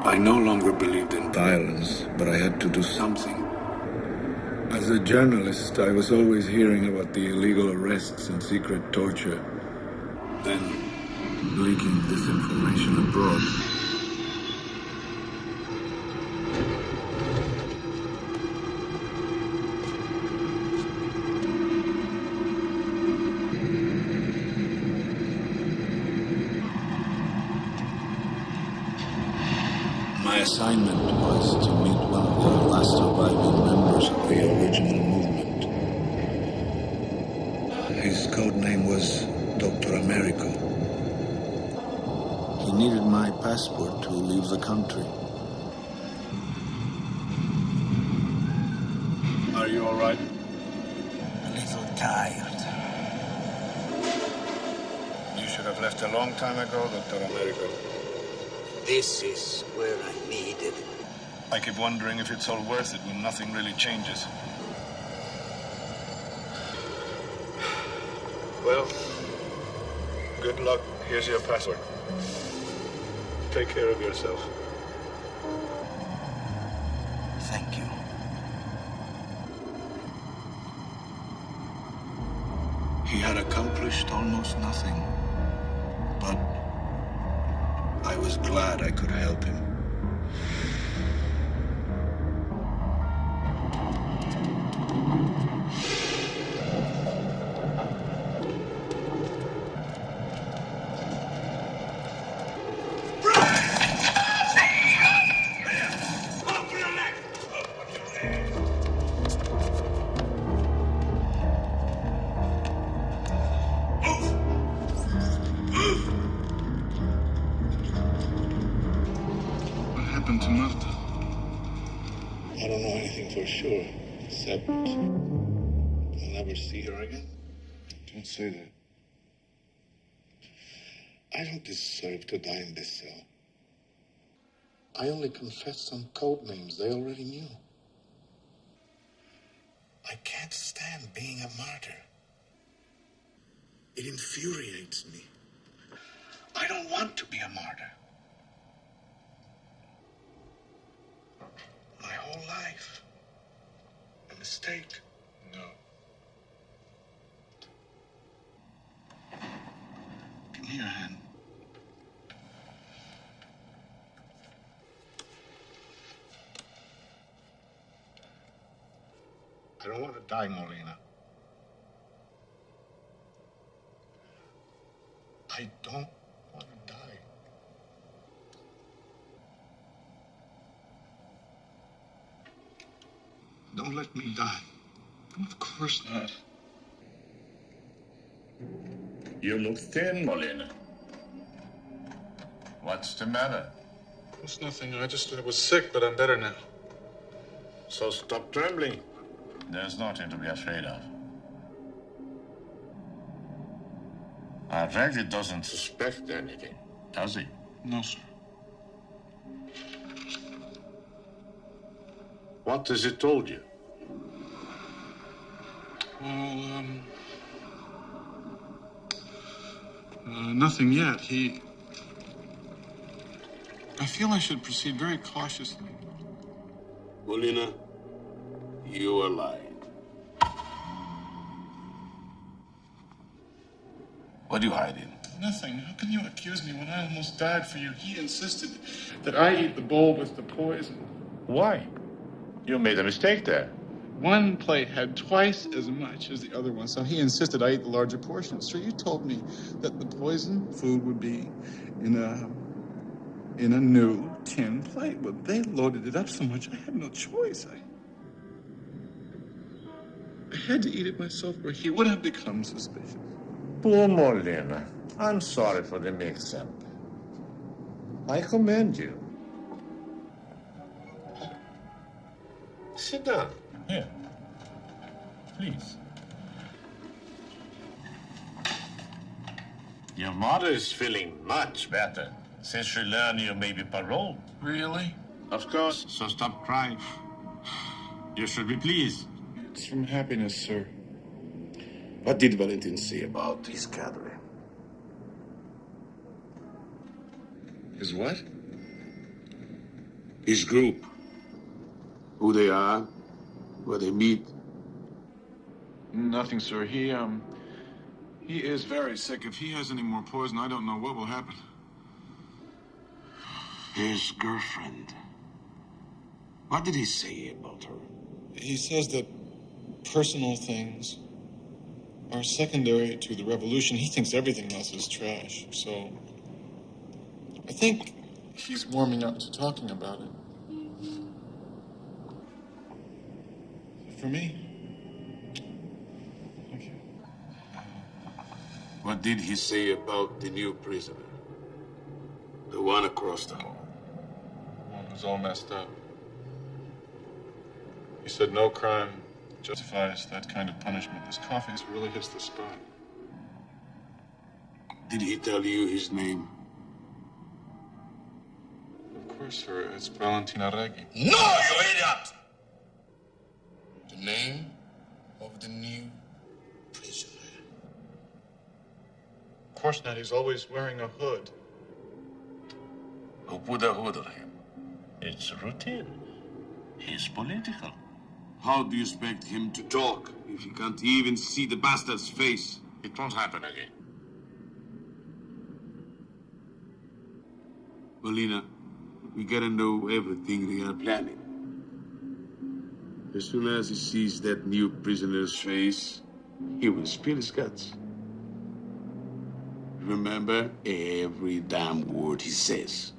I no longer believed in violence, but I had to do something. As a journalist, I was always hearing about the illegal arrests and secret torture, then leaking disinformation abroad. My assignment was to meet one of the last surviving members of the original movement. His code name was Dr. Americo. He needed my passport to leave the country. Are you all right? A little tired. You should have left a long time ago, Dr. Americo. This is where I needed. I keep wondering if it's all worth it when nothing really changes. Well, good luck. Here's your passport. Take care of yourself. Thank you. He had accomplished almost nothing, but I was glad I could help him. for sure. Except I'll never see her again. Don't say that. I don't deserve to die in this cell. I only confessed some code names they already knew. I can't stand being a martyr. It infuriates me. I don't want to be a martyr. My whole life. A mistake. No. Give me your hand. I don't want to die, Molina. I don't want to die. Don't let me die. Of course not. You look thin, Molina. What's the matter? It's nothing. I was sick, but I'm better now. So stop trembling. There's nothing to be afraid of. Reggie doesn't suspect anything, does he? No, sir. What has he told you? Well, nothing yet. I feel I should proceed very cautiously. Molina, you are lying. What are you hiding? Nothing. How can you accuse me when I almost died for you? He insisted that I eat the bowl with the poison. Why? You made a mistake there. One plate had twice as much as the other one, so he insisted I eat the larger portion. Sir, you told me that the poison food would be in a new tin plate. But they loaded it up so much, I had no choice. I had to eat it myself, or he would have become suspicious. Poor Molina. I'm sorry for the mix-up. I commend you. Sit down. Here. Please. Your mother is feeling much better since she learned you may be paroled. Really? Of course. So stop crying. You should be pleased. It's from happiness, sir. What did Valentin say about his cadre? His what? His group. Who they are, where they meet. Nothing, sir. He is very sick. If he has any more poison, I don't know what will happen. His girlfriend. What did he say about her? He says that personal things are secondary to the revolution. He thinks everything else is trash. So I think he's warming up to talking about it. For me. Thank you. What did he say about the new prisoner? The one across the hall. One who's all messed up. He said no crime justifies that kind of punishment. This coffee really hits the spot. Did he tell you his name? Of course, sir. It's Valentina Reggi. No, you idiot! The name of the new prisoner. Of course not. He's always wearing a hood. Who put a hood on him? It's routine. He's political. How do you expect him to talk if he can't even see the bastard's face? It won't happen again. Molina, we gotta know everything they are planning. As soon as he sees that new prisoner's face, he will spill his guts. Remember every damn word he says.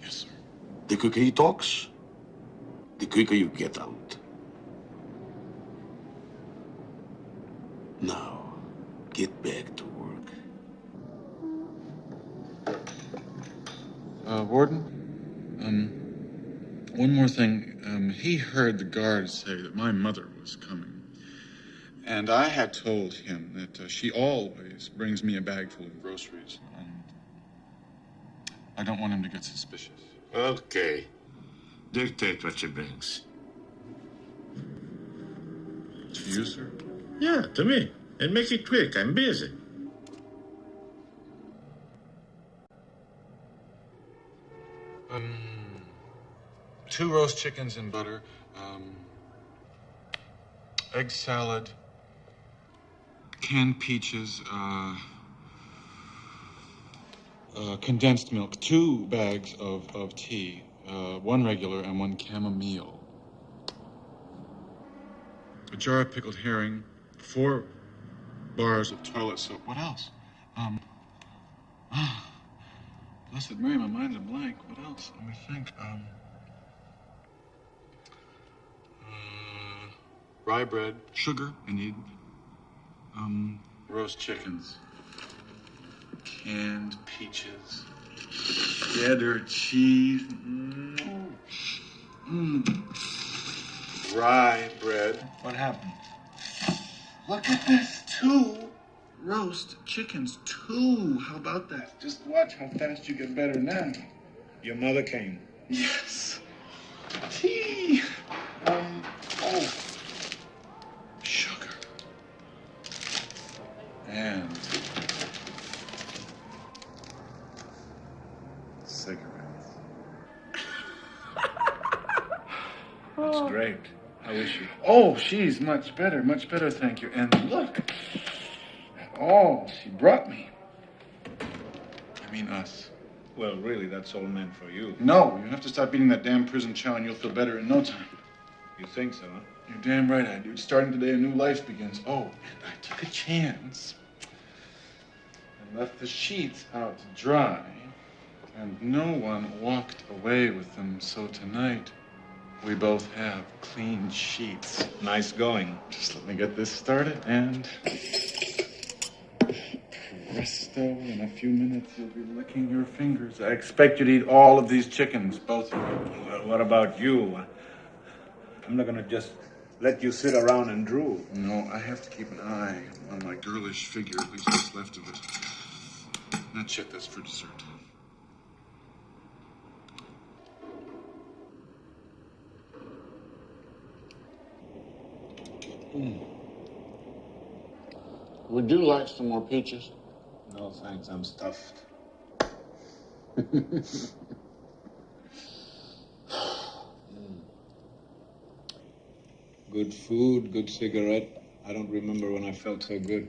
Yes, sir. The quicker he talks, the quicker you get out. Now, get back to work. Warden, one more thing. He heard the guards say that my mother was coming. And I had told him that she always brings me a bag full of groceries. And I don't want him to get suspicious. Okay. Dictate what she brings. To you, sir? Yeah, to me. And make it quick. I'm busy. Two roast chickens in butter, egg salad, canned peaches, condensed milk, 2 bags of tea, 1 regular and 1 chamomile, a jar of pickled herring, 4 bars of toilet soap. What else? Blessed Mary, my mind's a blank. What else? Let me think. Rye bread, sugar, indeed. Roast chickens, canned peaches, cheddar cheese, rye bread. What happened? Look at this, 2 roast chickens, 2. How about that? Just watch how fast you get better now. Your mother came. Yes. Tea. Sugar. And cigarettes. That's great. How is she? Oh, she's much better, thank you. And look at all she brought me. I mean us. Well, really, that's all meant for you. No, you have to stop eating that damn prison chow and you'll feel better in no time. You think so, huh? You're damn right I do. Starting today, a new life begins. Oh, and I took a chance and left the sheets out to dry, and no one walked away with them. So tonight, we both have clean sheets. Nice going. Just let me get this started, and presto, in a few minutes, you'll be licking your fingers. I expect you to eat all of these chickens, both of you. Well, what about you? I'm not gonna just let you sit around and drool. No, I have to keep an eye on my girlish figure, at least what's left of it. Not yet, that's for dessert. Would you like some more peaches? No, thanks. I'm stuffed. Good food, good cigarette. I don't remember when I felt so good.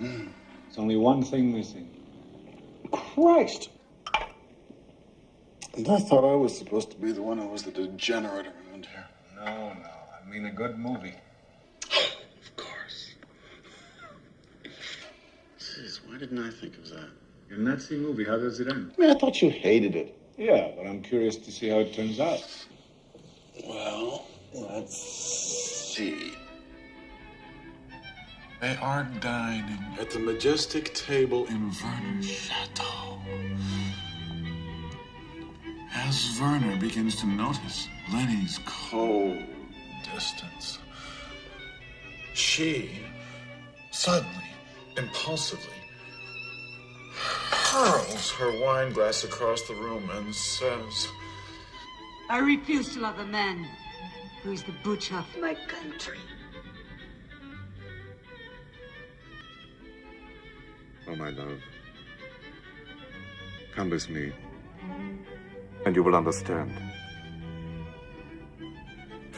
It's only one thing missing. Christ! And I thought I was supposed to be the one who was the degenerate around here. No. I mean a good movie. Of course. Jeez, why didn't I think of that? Your Nazi movie, how does it end? I mean, I thought you hated it. Yeah, but I'm curious to see how it turns out. Well, let's see. They are dining at the majestic table in Werner's chateau. As Werner begins to notice Lenny's cold distance, she suddenly, impulsively, hurls her wine glass across the room and says, I refuse to love a man who is the butcher of my country. Oh, my love, come with me, and you will understand.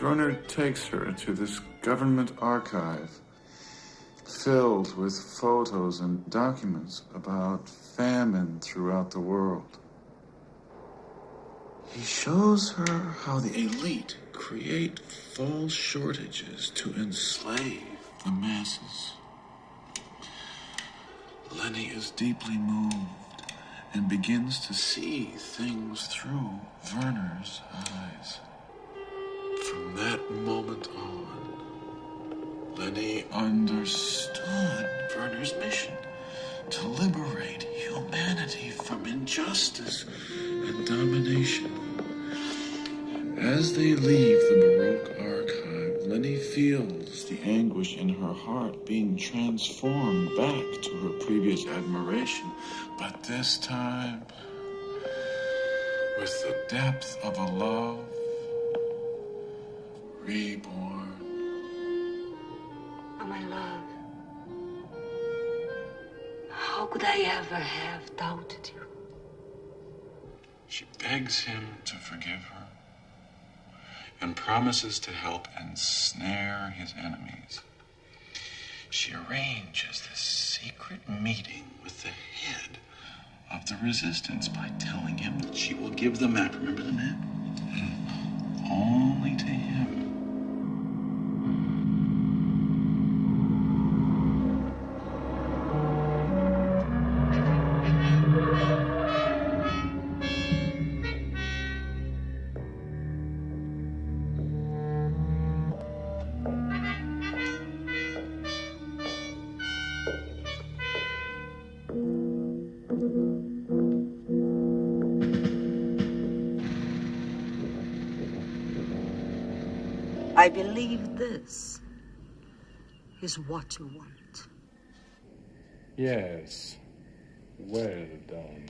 Werner takes her to this government archive filled with photos and documents about famine throughout the world. He shows her how the elite create false shortages to enslave the masses. Lenny is deeply moved and begins to see things through Werner's eyes. From that moment on, Lenny understood Werner's mission to liberate humanity from injustice and domination. As they leave the Baroque archive, Lenny feels the anguish in her heart being transformed back to her previous admiration, but this time with the depth of a love reborn. Oh, my love, how could I ever have doubted you? She begs him to forgive her and promises to help ensnare his enemies. She arranges this secret meeting with the head of the resistance by telling him that she will give the map. Remember the map? Only to him. I believe this is what you want. Yes, well done.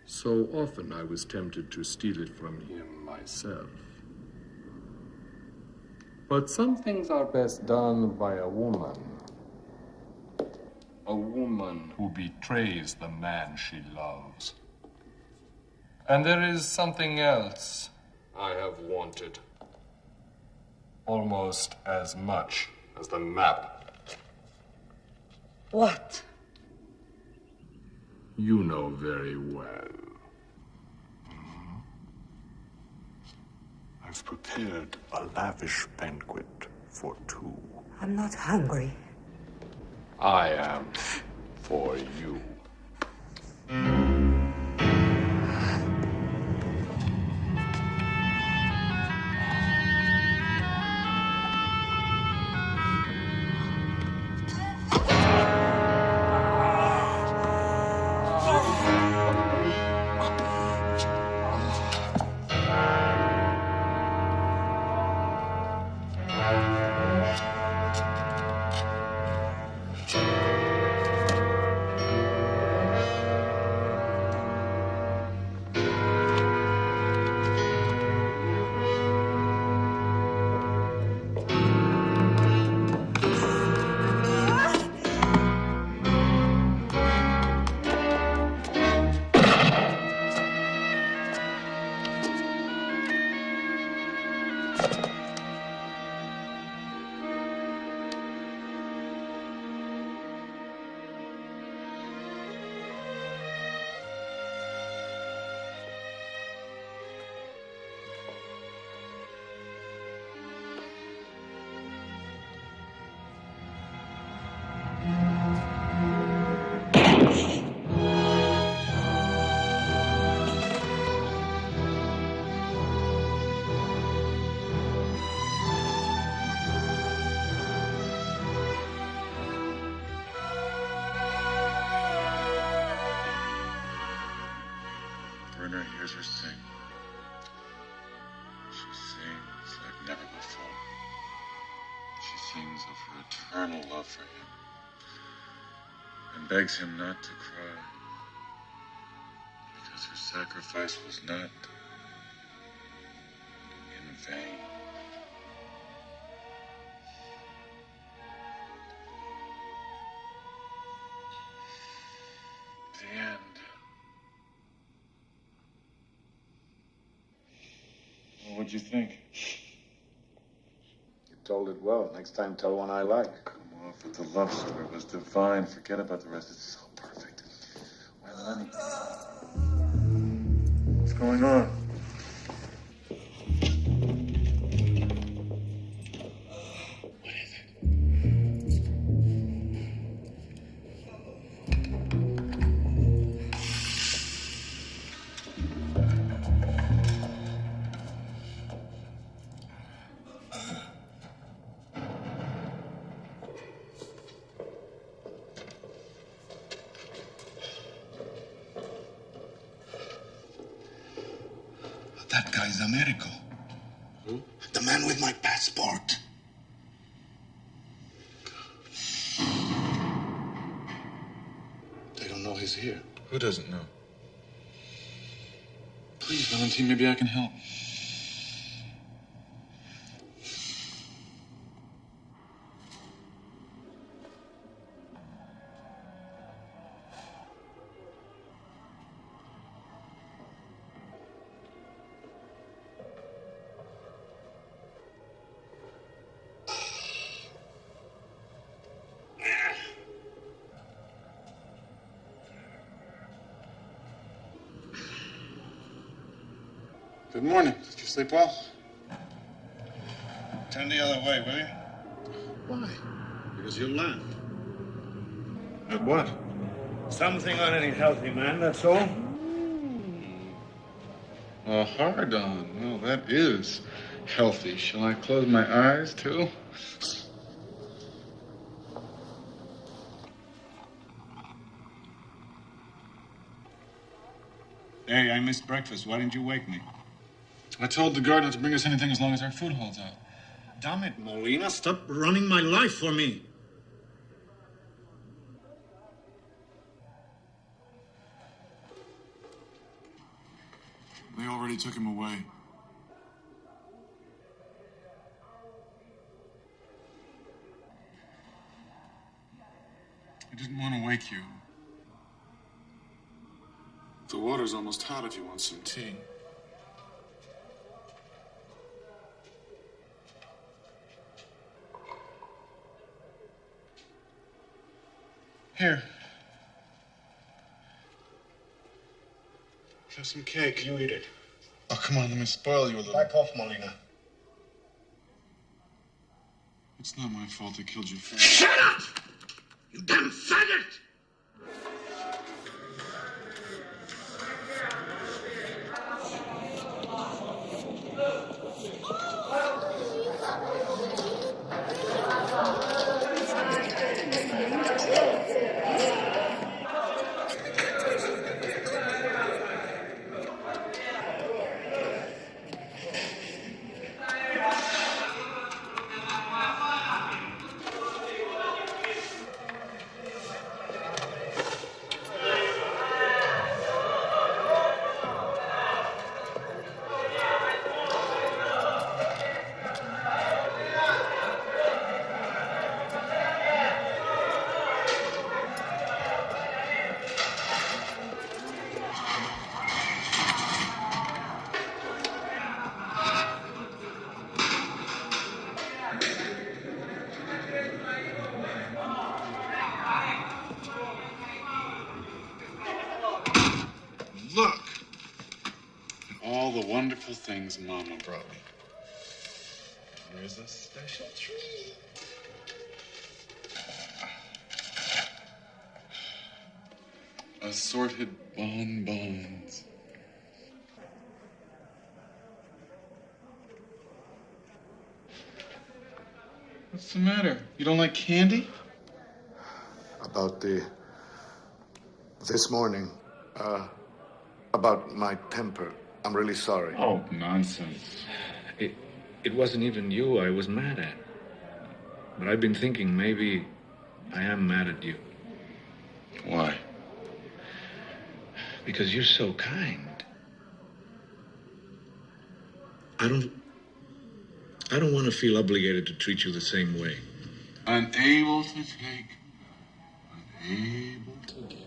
So often I was tempted to steal it from him myself. But some things are best done by a woman. A woman who betrays the man she loves. And there is something else I have wanted. Almost as much as the map. What? You know very well. I've prepared a lavish banquet for two. I'm not hungry. I am for you. Hears her sing. She sings like never before. She sings of her eternal love for him and begs him not to cry because her sacrifice was not in vain. The end. What'd you think? You told it well. Next time, tell one I like. Come off with the love story. It was divine. Forget about the rest. It's so perfect. Why, Lenny? What's going on? is Americo. Who? The man with my passport. They don't know he's here. Who doesn't know? Please, Valentin, maybe I can help. Good morning. Did you sleep well? Turn the other way, will you? Why? Because you'll laugh. At what? Something on any healthy man, that's all. A hard on. Well, that is healthy. Shall I close my eyes, too? Hey, I missed breakfast. Why didn't you wake me? I told the guard not to bring us anything as long as our food holds out. Damn it, Molina. Stop running my life for me. They already took him away. I didn't want to wake you. The water's almost hot if you want some tea. Here. Have some cake. You eat it. Oh, come on, let me spoil you a little. Wipe off, Molina. It's not my fault they killed your friend. Shut up! You damn faggot! Look! All the wonderful things Mama brought me. Here's a special treat. Assorted bonbons. What's the matter? You don't like candy? About this morning, about my temper. I'm really sorry. Oh, nonsense. It wasn't even you I was mad at. But I've been thinking maybe I am mad at you. Why? Because you're so kind. I don't want to feel obligated to treat you the same way. Unable to take, unable to give.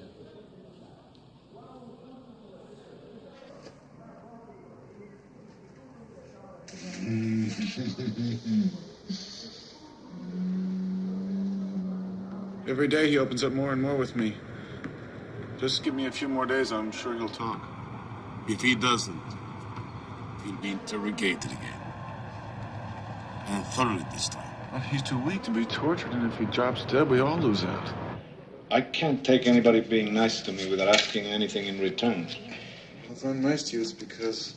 Every day he opens up more and more with me. Just give me a few more days, I'm sure he'll talk. If he doesn't, he'll be interrogated again. And thoroughly this time. Well, he's too weak to be tortured, and if he drops dead, we all lose out. I can't take anybody being nice to me without asking anything in return. If I'm nice to you, it's because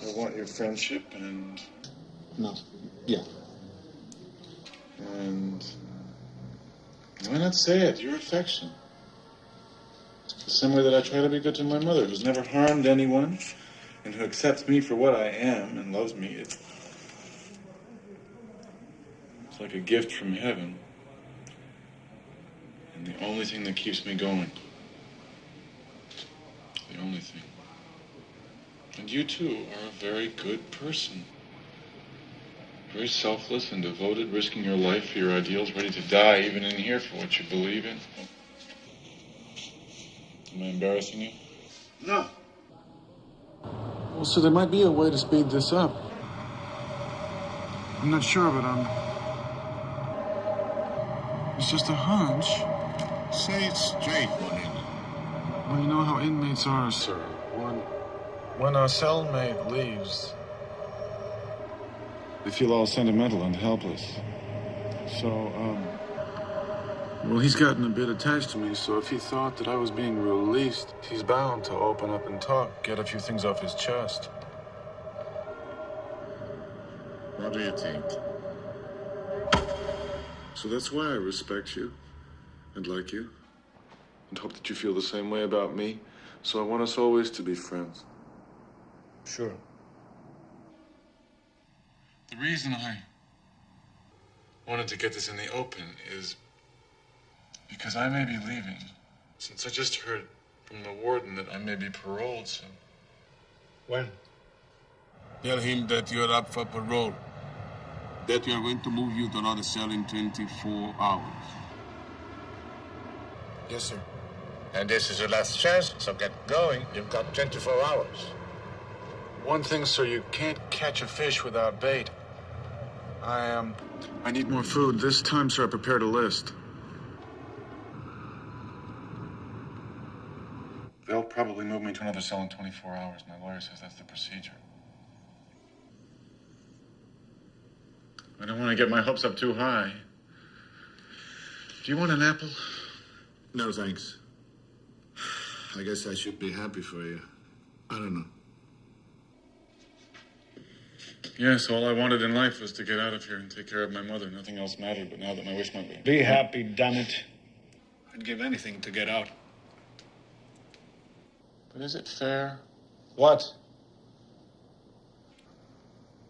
I want your friendship and... No. Yeah. And... why not say it? Your affection. The same way that I try to be good to my mother, who's never harmed anyone and who accepts me for what I am and loves me, it's like a gift from heaven. And the only thing that keeps me going. The only thing. And you too are a very good person. Very selfless and devoted, risking your life for your ideals, ready to die even in here for what you believe in. Am I embarrassing you? No. Well, so there might be a way to speed this up. I'm not sure, but it's just a hunch. Say it straight, Bonilla. Well, you know how inmates are, sir. When our cellmate leaves, they feel all sentimental and helpless. So, well, he's gotten a bit attached to me, so if he thought that I was being released, he's bound to open up and talk, get a few things off his chest. What do you think? So that's why I respect you and like you and hope that you feel the same way about me. So I want us always to be friends. Sure. The reason I wanted to get this in the open is because I may be leaving. Since I just heard from the warden that I may be paroled soon. When? Tell him that you're up for parole. That we are going to move you to another cell in 24 hours. Yes, sir. And this is your last chance, so get going. You've got 24 hours. One thing, sir, you can't catch a fish without bait. I need more food. This time, sir, I prepared a list. They'll probably move me to another cell in 24 hours. My lawyer says that's the procedure. I don't want to get my hopes up too high. Do you want an apple? No, thanks. I guess I should be happy for you. I don't know. Yes, all I wanted in life was to get out of here and take care of my mother. Nothing else mattered, but now that my wish might be... Be happy, damn it. I'd give anything to get out. But is it fair What?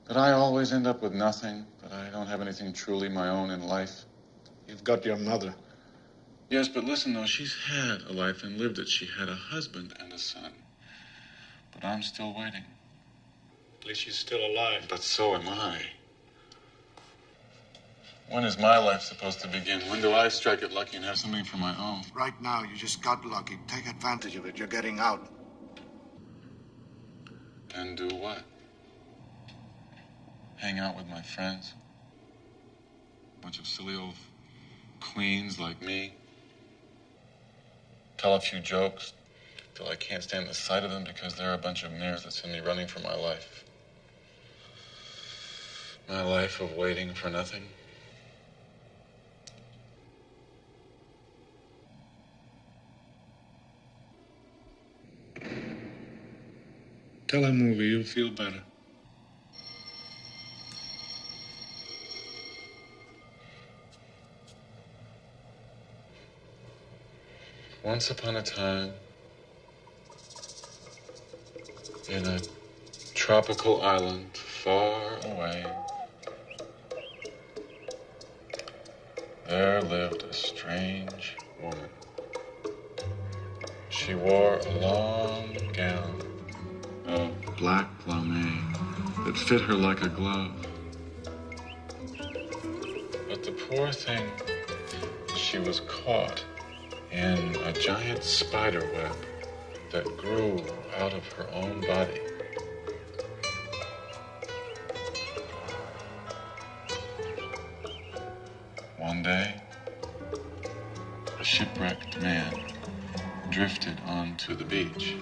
that I always end up with nothing, that I don't have anything truly my own in life? You've got your mother. Yes, but listen, though, she's had a life and lived it. She had a husband and a son. But I'm still waiting. At least she's still alive. But so am I. When is my life supposed to begin? When do I strike it lucky and have something for my own? Right now, you just got lucky. Take advantage of it. You're getting out. And do what? Hang out with my friends? Bunch of silly old queens like me? Tell a few jokes till I can't stand the sight of them because they're a bunch of mirrors that send me running for my life. My life of waiting for nothing. Tell a movie, you'll feel better. Once upon a time, in a tropical island far away, there lived a strange woman. She wore a long gown of black lame that fit her like a glove. But the poor thing, she was caught in a giant spider web that grew out of her own body. One day, a shipwrecked man drifted onto the beach.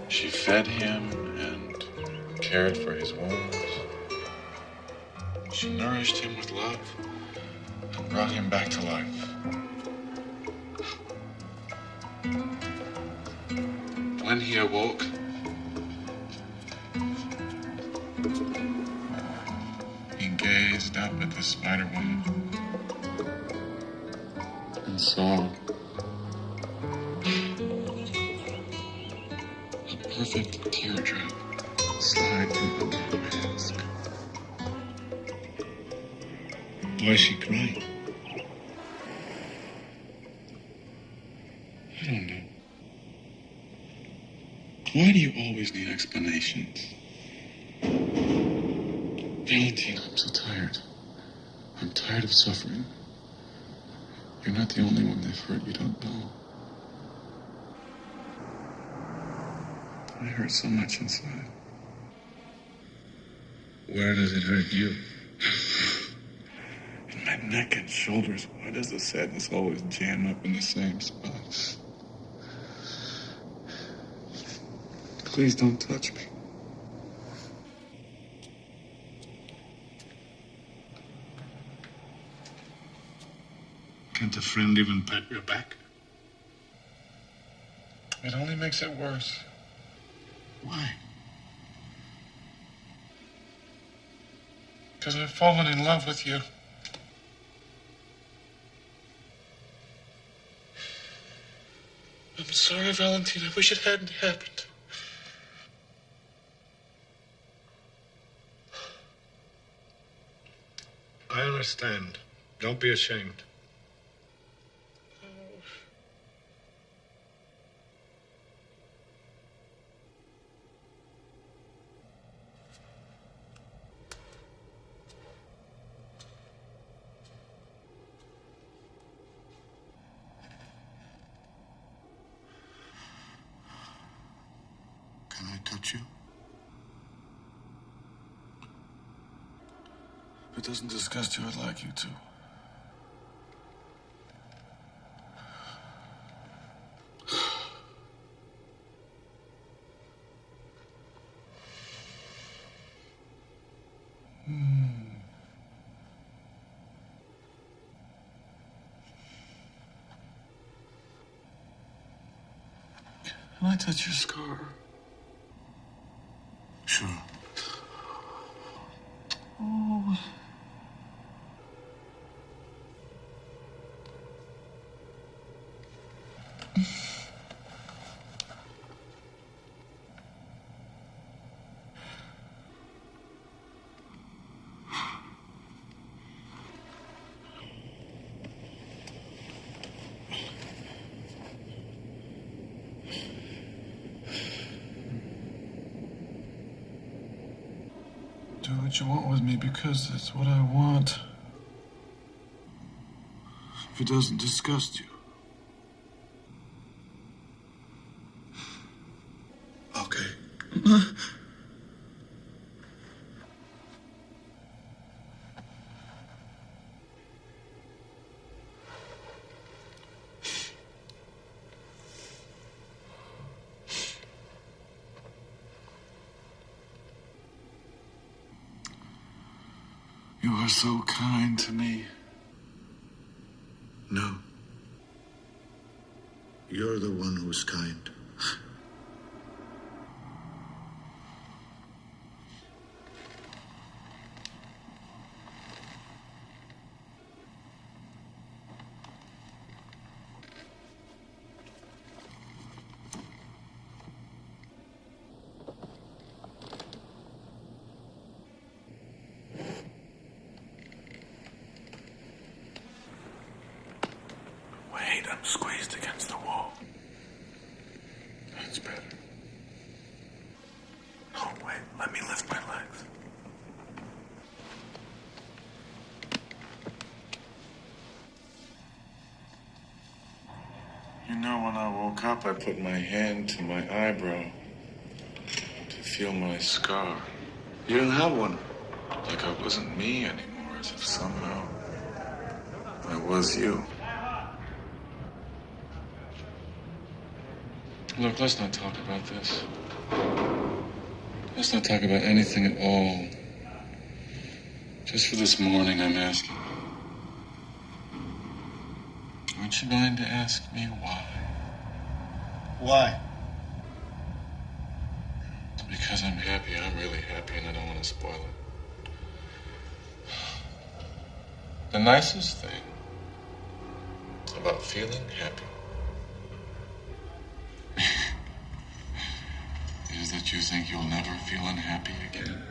She fed him and cared for his wounds. She nourished him with love and brought him back to life. When he awoke, he gazed up at the spider woman and and song. A perfect teardrop slides into my mask. Why is she crying? I don't know. Why do you always need explanations? Valentine, I'm so tired. I'm tired of suffering. You're not the only one they've hurt you don't know. I hurt so much inside. Where does it hurt you? In my neck and shoulders. Why does the sadness always jam up in the same spots? Please don't touch me. Can't a friend even pat your back? It only makes it worse. Why? Because I've fallen in love with you. I'm sorry, Valentine. I wish it hadn't happened. I understand. Don't be ashamed. Can I touch you? If it doesn't disgust you, I'd like you to. Can I touch your scar? Sure. Oh. Do what you want with me because it's what I want. If it doesn't disgust you. Okay. You are so kind to me. No. You're the one who's kind. Wait, I'm squeezed against the wall. That's better. Oh, wait, let me lift my legs. You know, when I woke up, I put my hand to my eyebrow to feel my scar. You don't have one. Like I wasn't me anymore, as if somehow I was you. Look, let's not talk about this. Let's not talk about anything at all. Just for this morning, I'm asking. Aren't you going to ask me why? Why? Because I'm happy. I'm really happy, and I don't want to spoil it. The nicest thing About feeling happy. Is that you think you'll never feel unhappy again?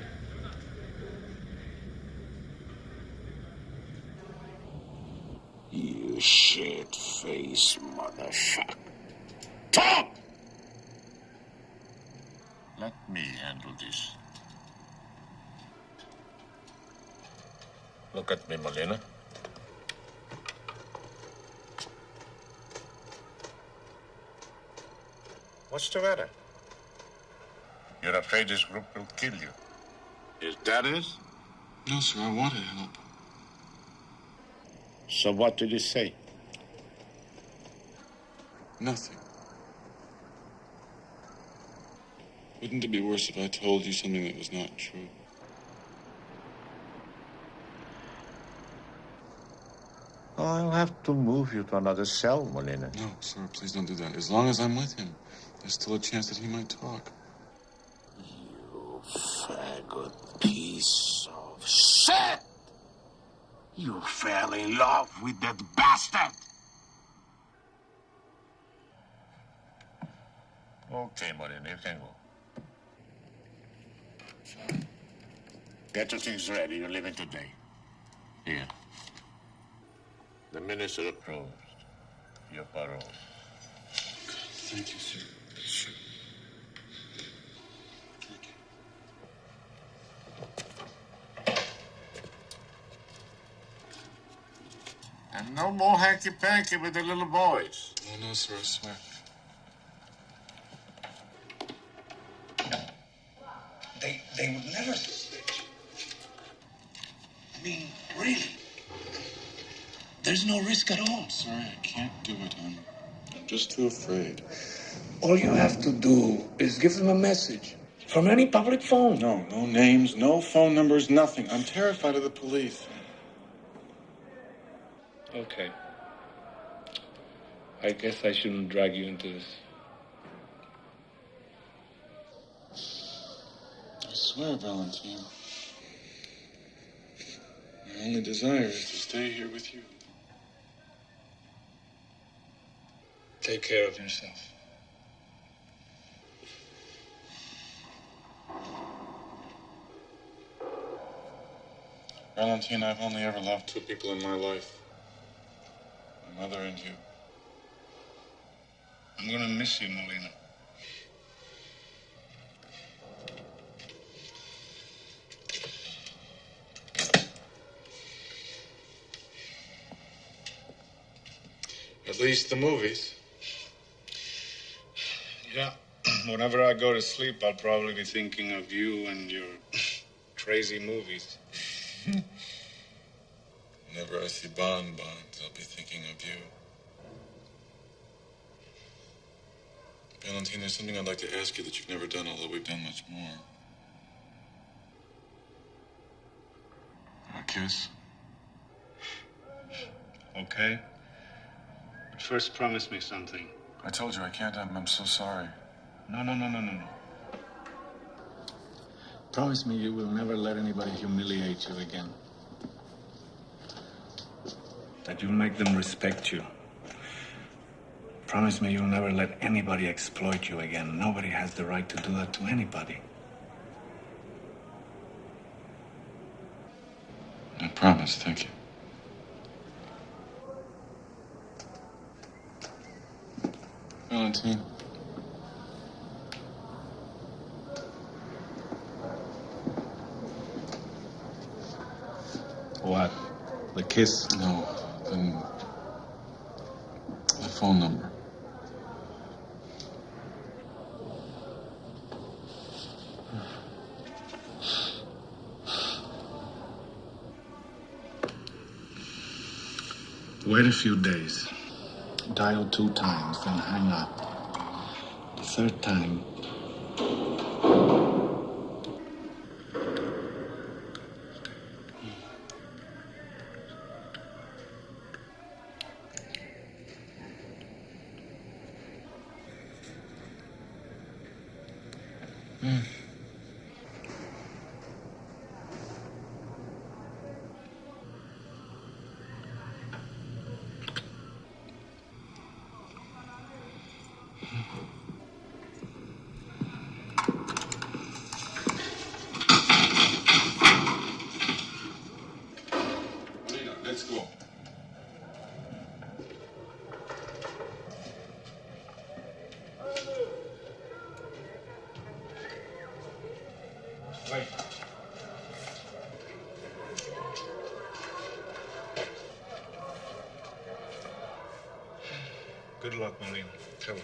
You shit-faced motherfucker. Talk! Let me handle this. Look at me, Molina. What's the matter? You're afraid this group will kill you. Is that it? No, sir, I wanted help. So what did you say? Nothing. Wouldn't it be worse if I told you something that was not true? I'll have to move you to another cell, Molina. No, sir, please don't do that. As long as I'm with him, there's still a chance that he might talk. You faggot piece of shit! You fell in love with that bastard! Okay, Molina, you can go. Get your things ready. You're leaving today. Here. The minister approved your parole. Thank you, sir. Sure. And no more hanky-panky with the little boys. No, sir, I swear. They would never suspect you. I mean, really. There's no risk at all. Sorry, I can't do it. I'm just too afraid. All you have to do is give them a message from any public phone. No names, no phone numbers, nothing. I'm terrified of the police. Okay. I guess I shouldn't drag you into this. I swear, Valentine. My only desire is to stay here with you. Take care of yourself. Valentine, I've only ever loved two people in my life. My mother and you. I'm gonna miss you, Molina. At least the movies. Yeah. Whenever I go to sleep, I'll probably be thinking of you and your crazy movies. Whenever I see bonbons, I'll be thinking of you. Valentine, there's something I'd like to ask you that you've never done, although we've done much more. A kiss? Okay. But first, promise me something. I told you I can't. I'm so sorry. No. Promise me you will never let anybody humiliate you again. That you'll make them respect you. Promise me you'll never let anybody exploit you again. Nobody has the right to do that to anybody. I promise, thank you. Valentine. What? The kiss? No, the phone number. Wait a few days. Dial 2 times, then hang up. The third time. Let's go. Wait. Good luck, Marina. Tell her.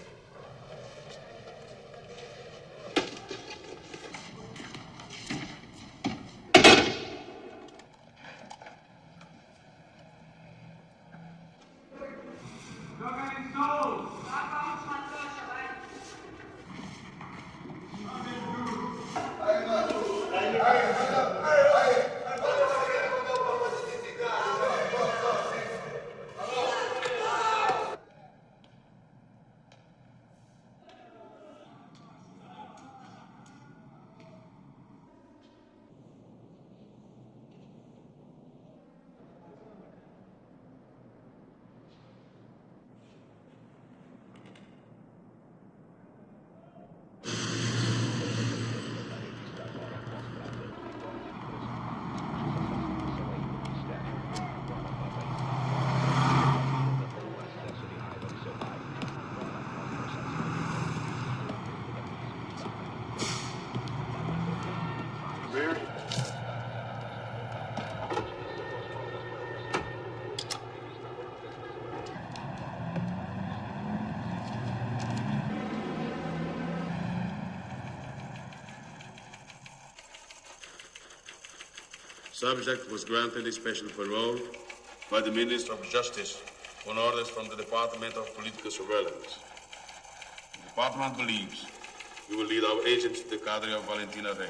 Subject was granted a special parole by the Minister of Justice on orders from the Department of Political Surveillance. The department believes you will lead our agents to the cadre of Valentina Rey.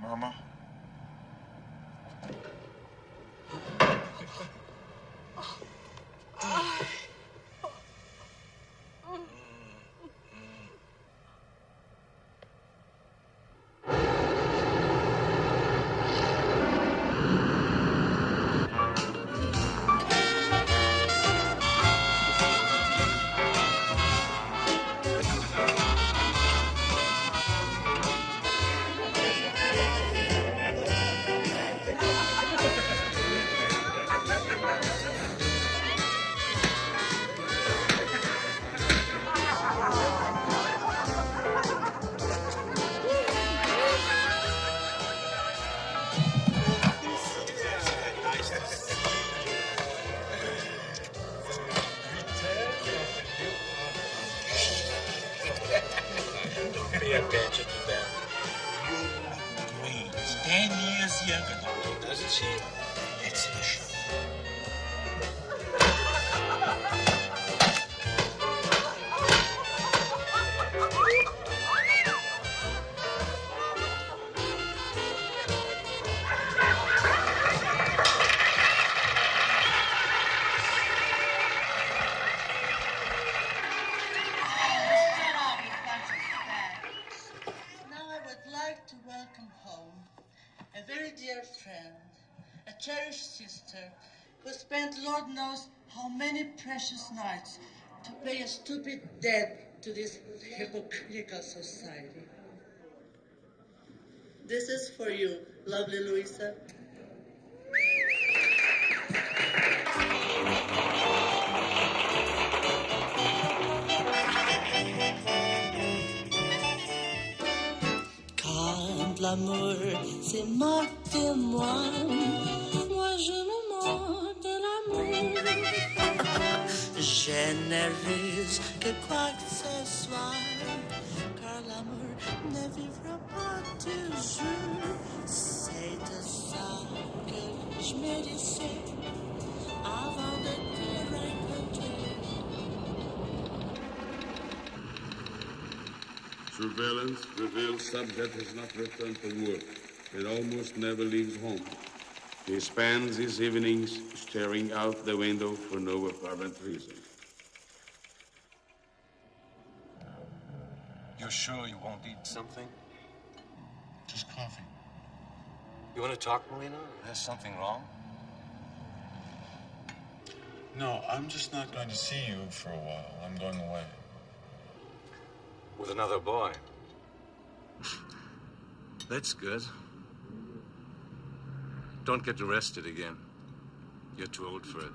Mama? Pay attention to that. Your little brain is 10 years younger than me, doesn't she? That's the show. To welcome home a very dear friend, a cherished sister, who spent Lord knows how many precious nights to pay a stupid debt to this hypocritical society. This is for you, lovely Louisa. l'amour, c'est moque-moi. Moi, je me moque de l'amour. Je ne risque que quoi que ce soit, car l'amour ne vivra pas toujours. C'est de ça que je me disais avant de te rencontrer. Surveillance reveals subject has not returned to work and almost never leaves home. He spends his evenings staring out the window for no apparent reason. You're sure you won't eat something? Just coffee. You want to talk, Melina? There's something wrong? No, I'm just not going to see you for a while. I'm going away. With another boy. That's good. Don't get arrested again. You're too old for it.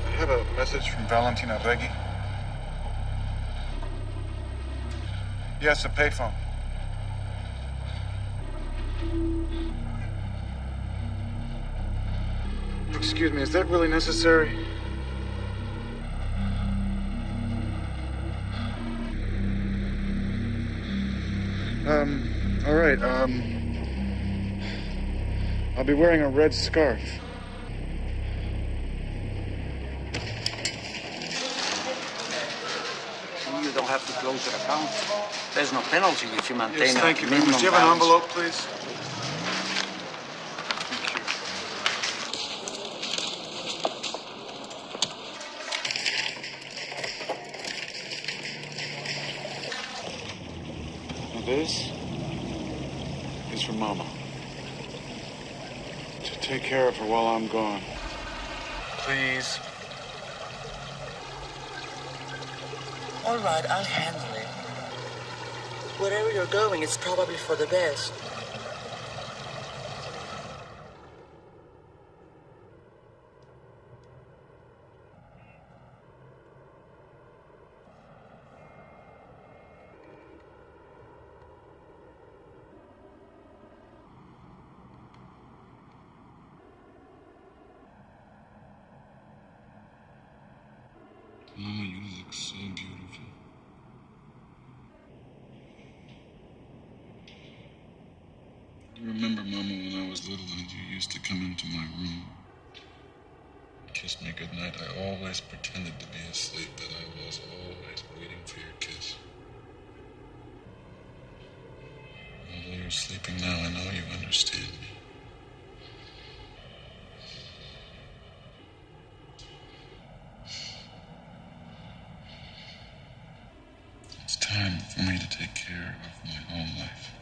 I have a message from Valentina Reggie. Yes, a payphone. Excuse me, is that really necessary? All right, I'll be wearing a red scarf. You don't have to close your account. There's no penalty if you maintain Yes, thank a you very minimum much. Do you have an balance. envelope, please? Now this is for Mama. To take care of her while I'm gone. Please. All right, I'll handle it. Wherever you're going, it's probably for the best. Mama, you look so beautiful. You remember, Mama, when I was little and you used to come into my room, kiss me goodnight. I always pretended to be asleep, but I was always waiting for your kiss. Although you're sleeping now, I know you understand me. It's time for me to take care of my own life.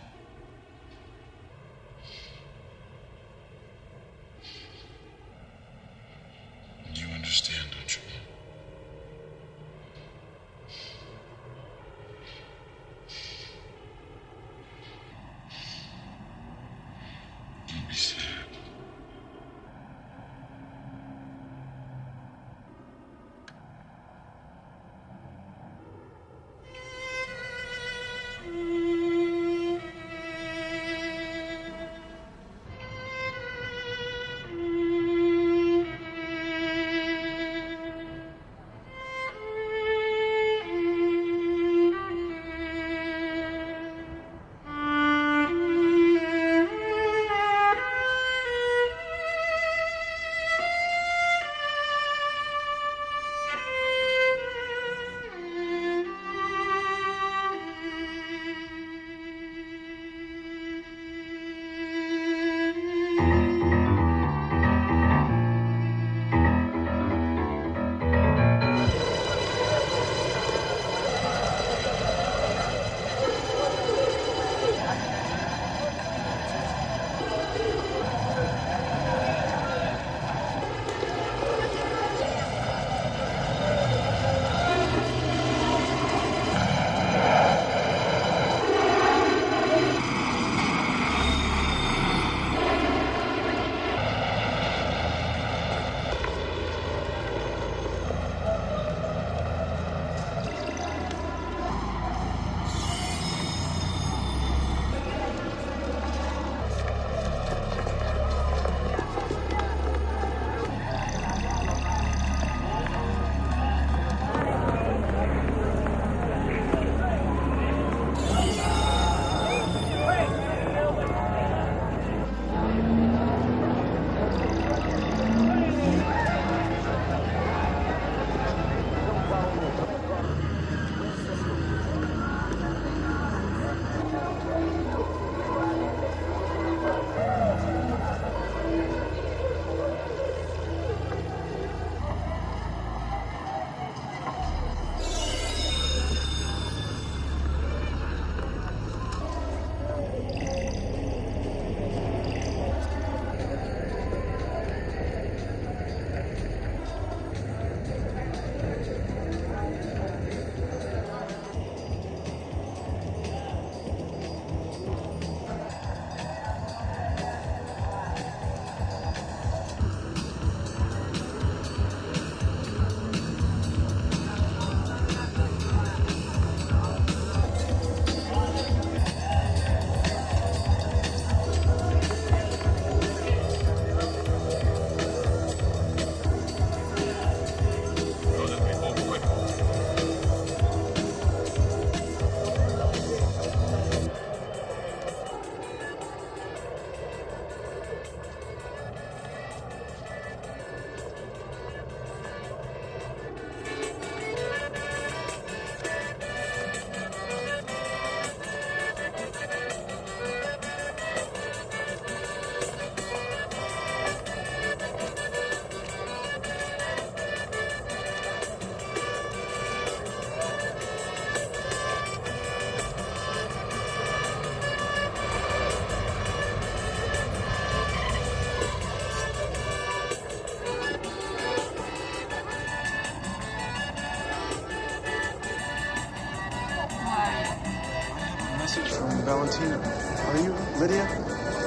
Is he... Are you Lydia?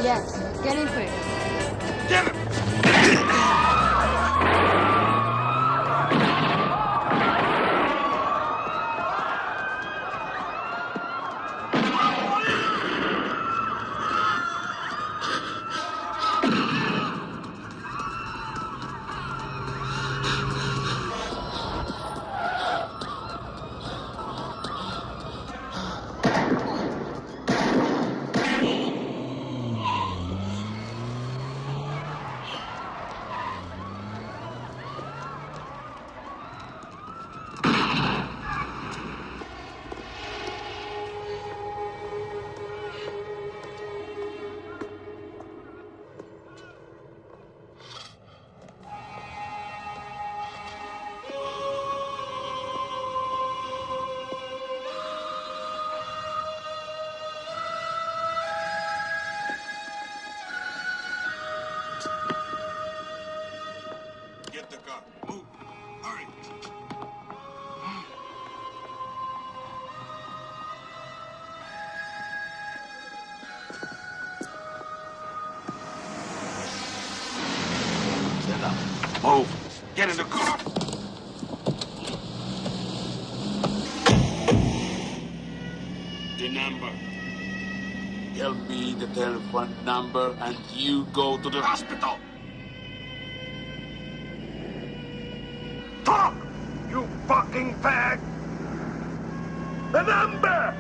Yes, get in quick. Get him! Get the gun. Move. Hurry. Stand up. Move. Get in the car. The number. Tell me the telephone number and you go to the hospital. Talk, you fucking fag! The number!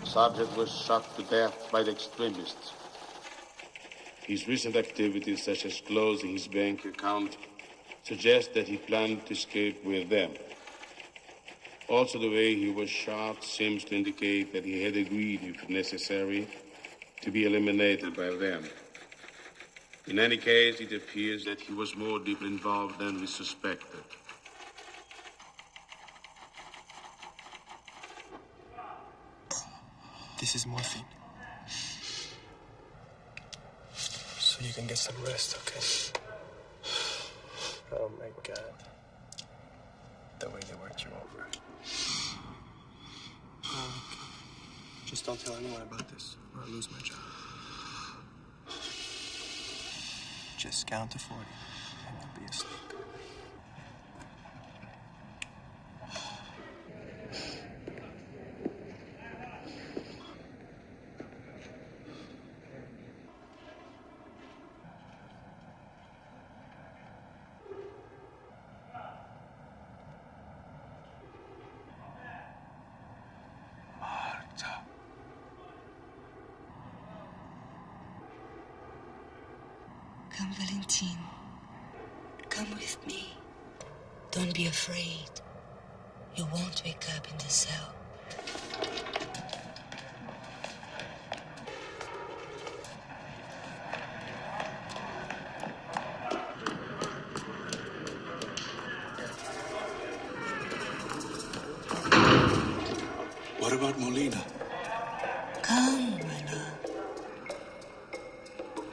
Subject was shot to death by the extremists. His recent activities, such as closing his bank account, suggest that he planned to escape with them. Also, the way he was shot seems to indicate that he had agreed, if necessary, to be eliminated by them. In any case, it appears that he was more deeply involved than we suspected. This is morphine. So you can get some rest, okay? Oh my God. The way they worked you over. Okay. Just don't tell anyone about this, or I'll lose my job. Just count to 40, and you'll be asleep. Come, Valentine. Come with me. Don't be afraid. You won't wake up in the cell. What about Molina? Come, my love.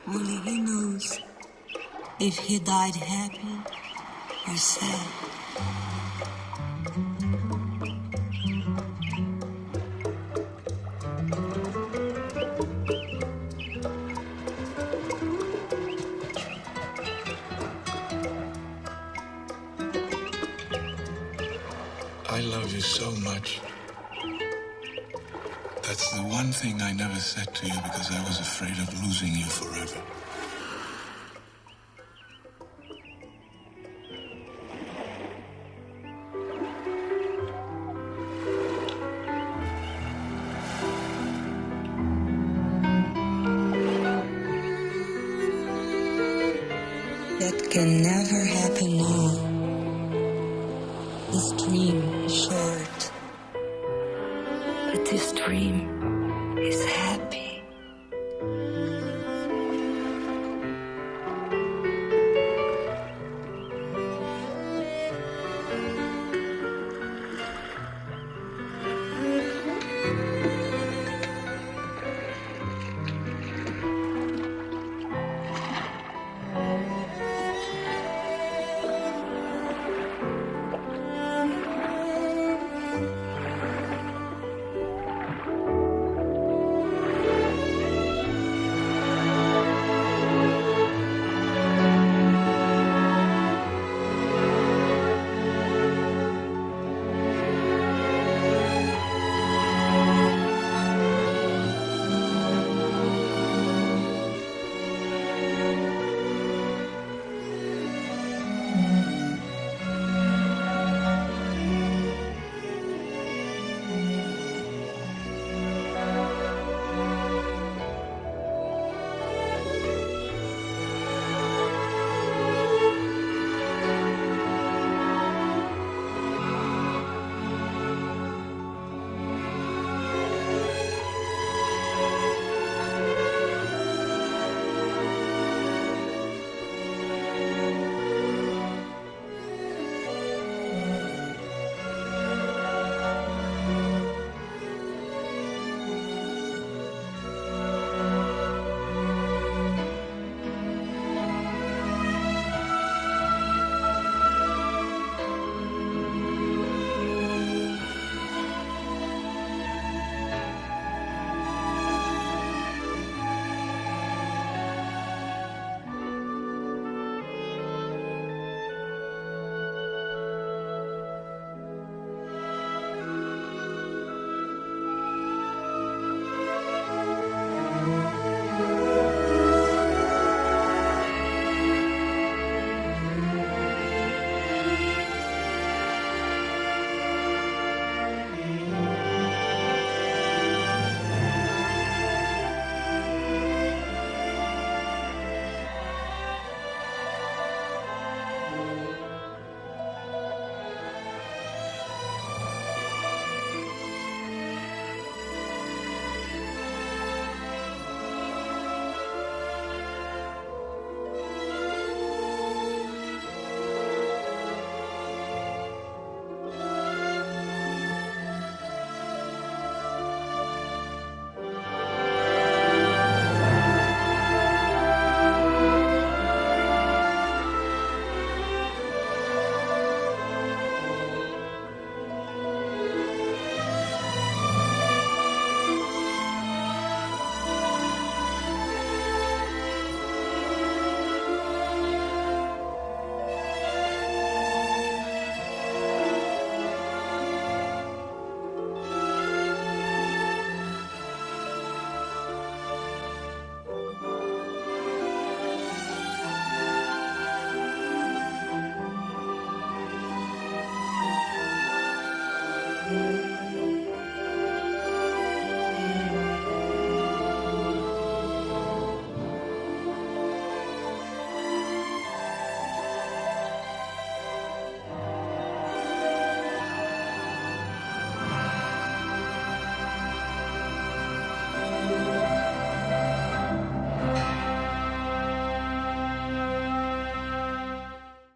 Only he knows if he died happy or sad. I love you so much. That's the one thing I never said to you because I was afraid of losing you forever. That can never happen now. This dream is short. But this dream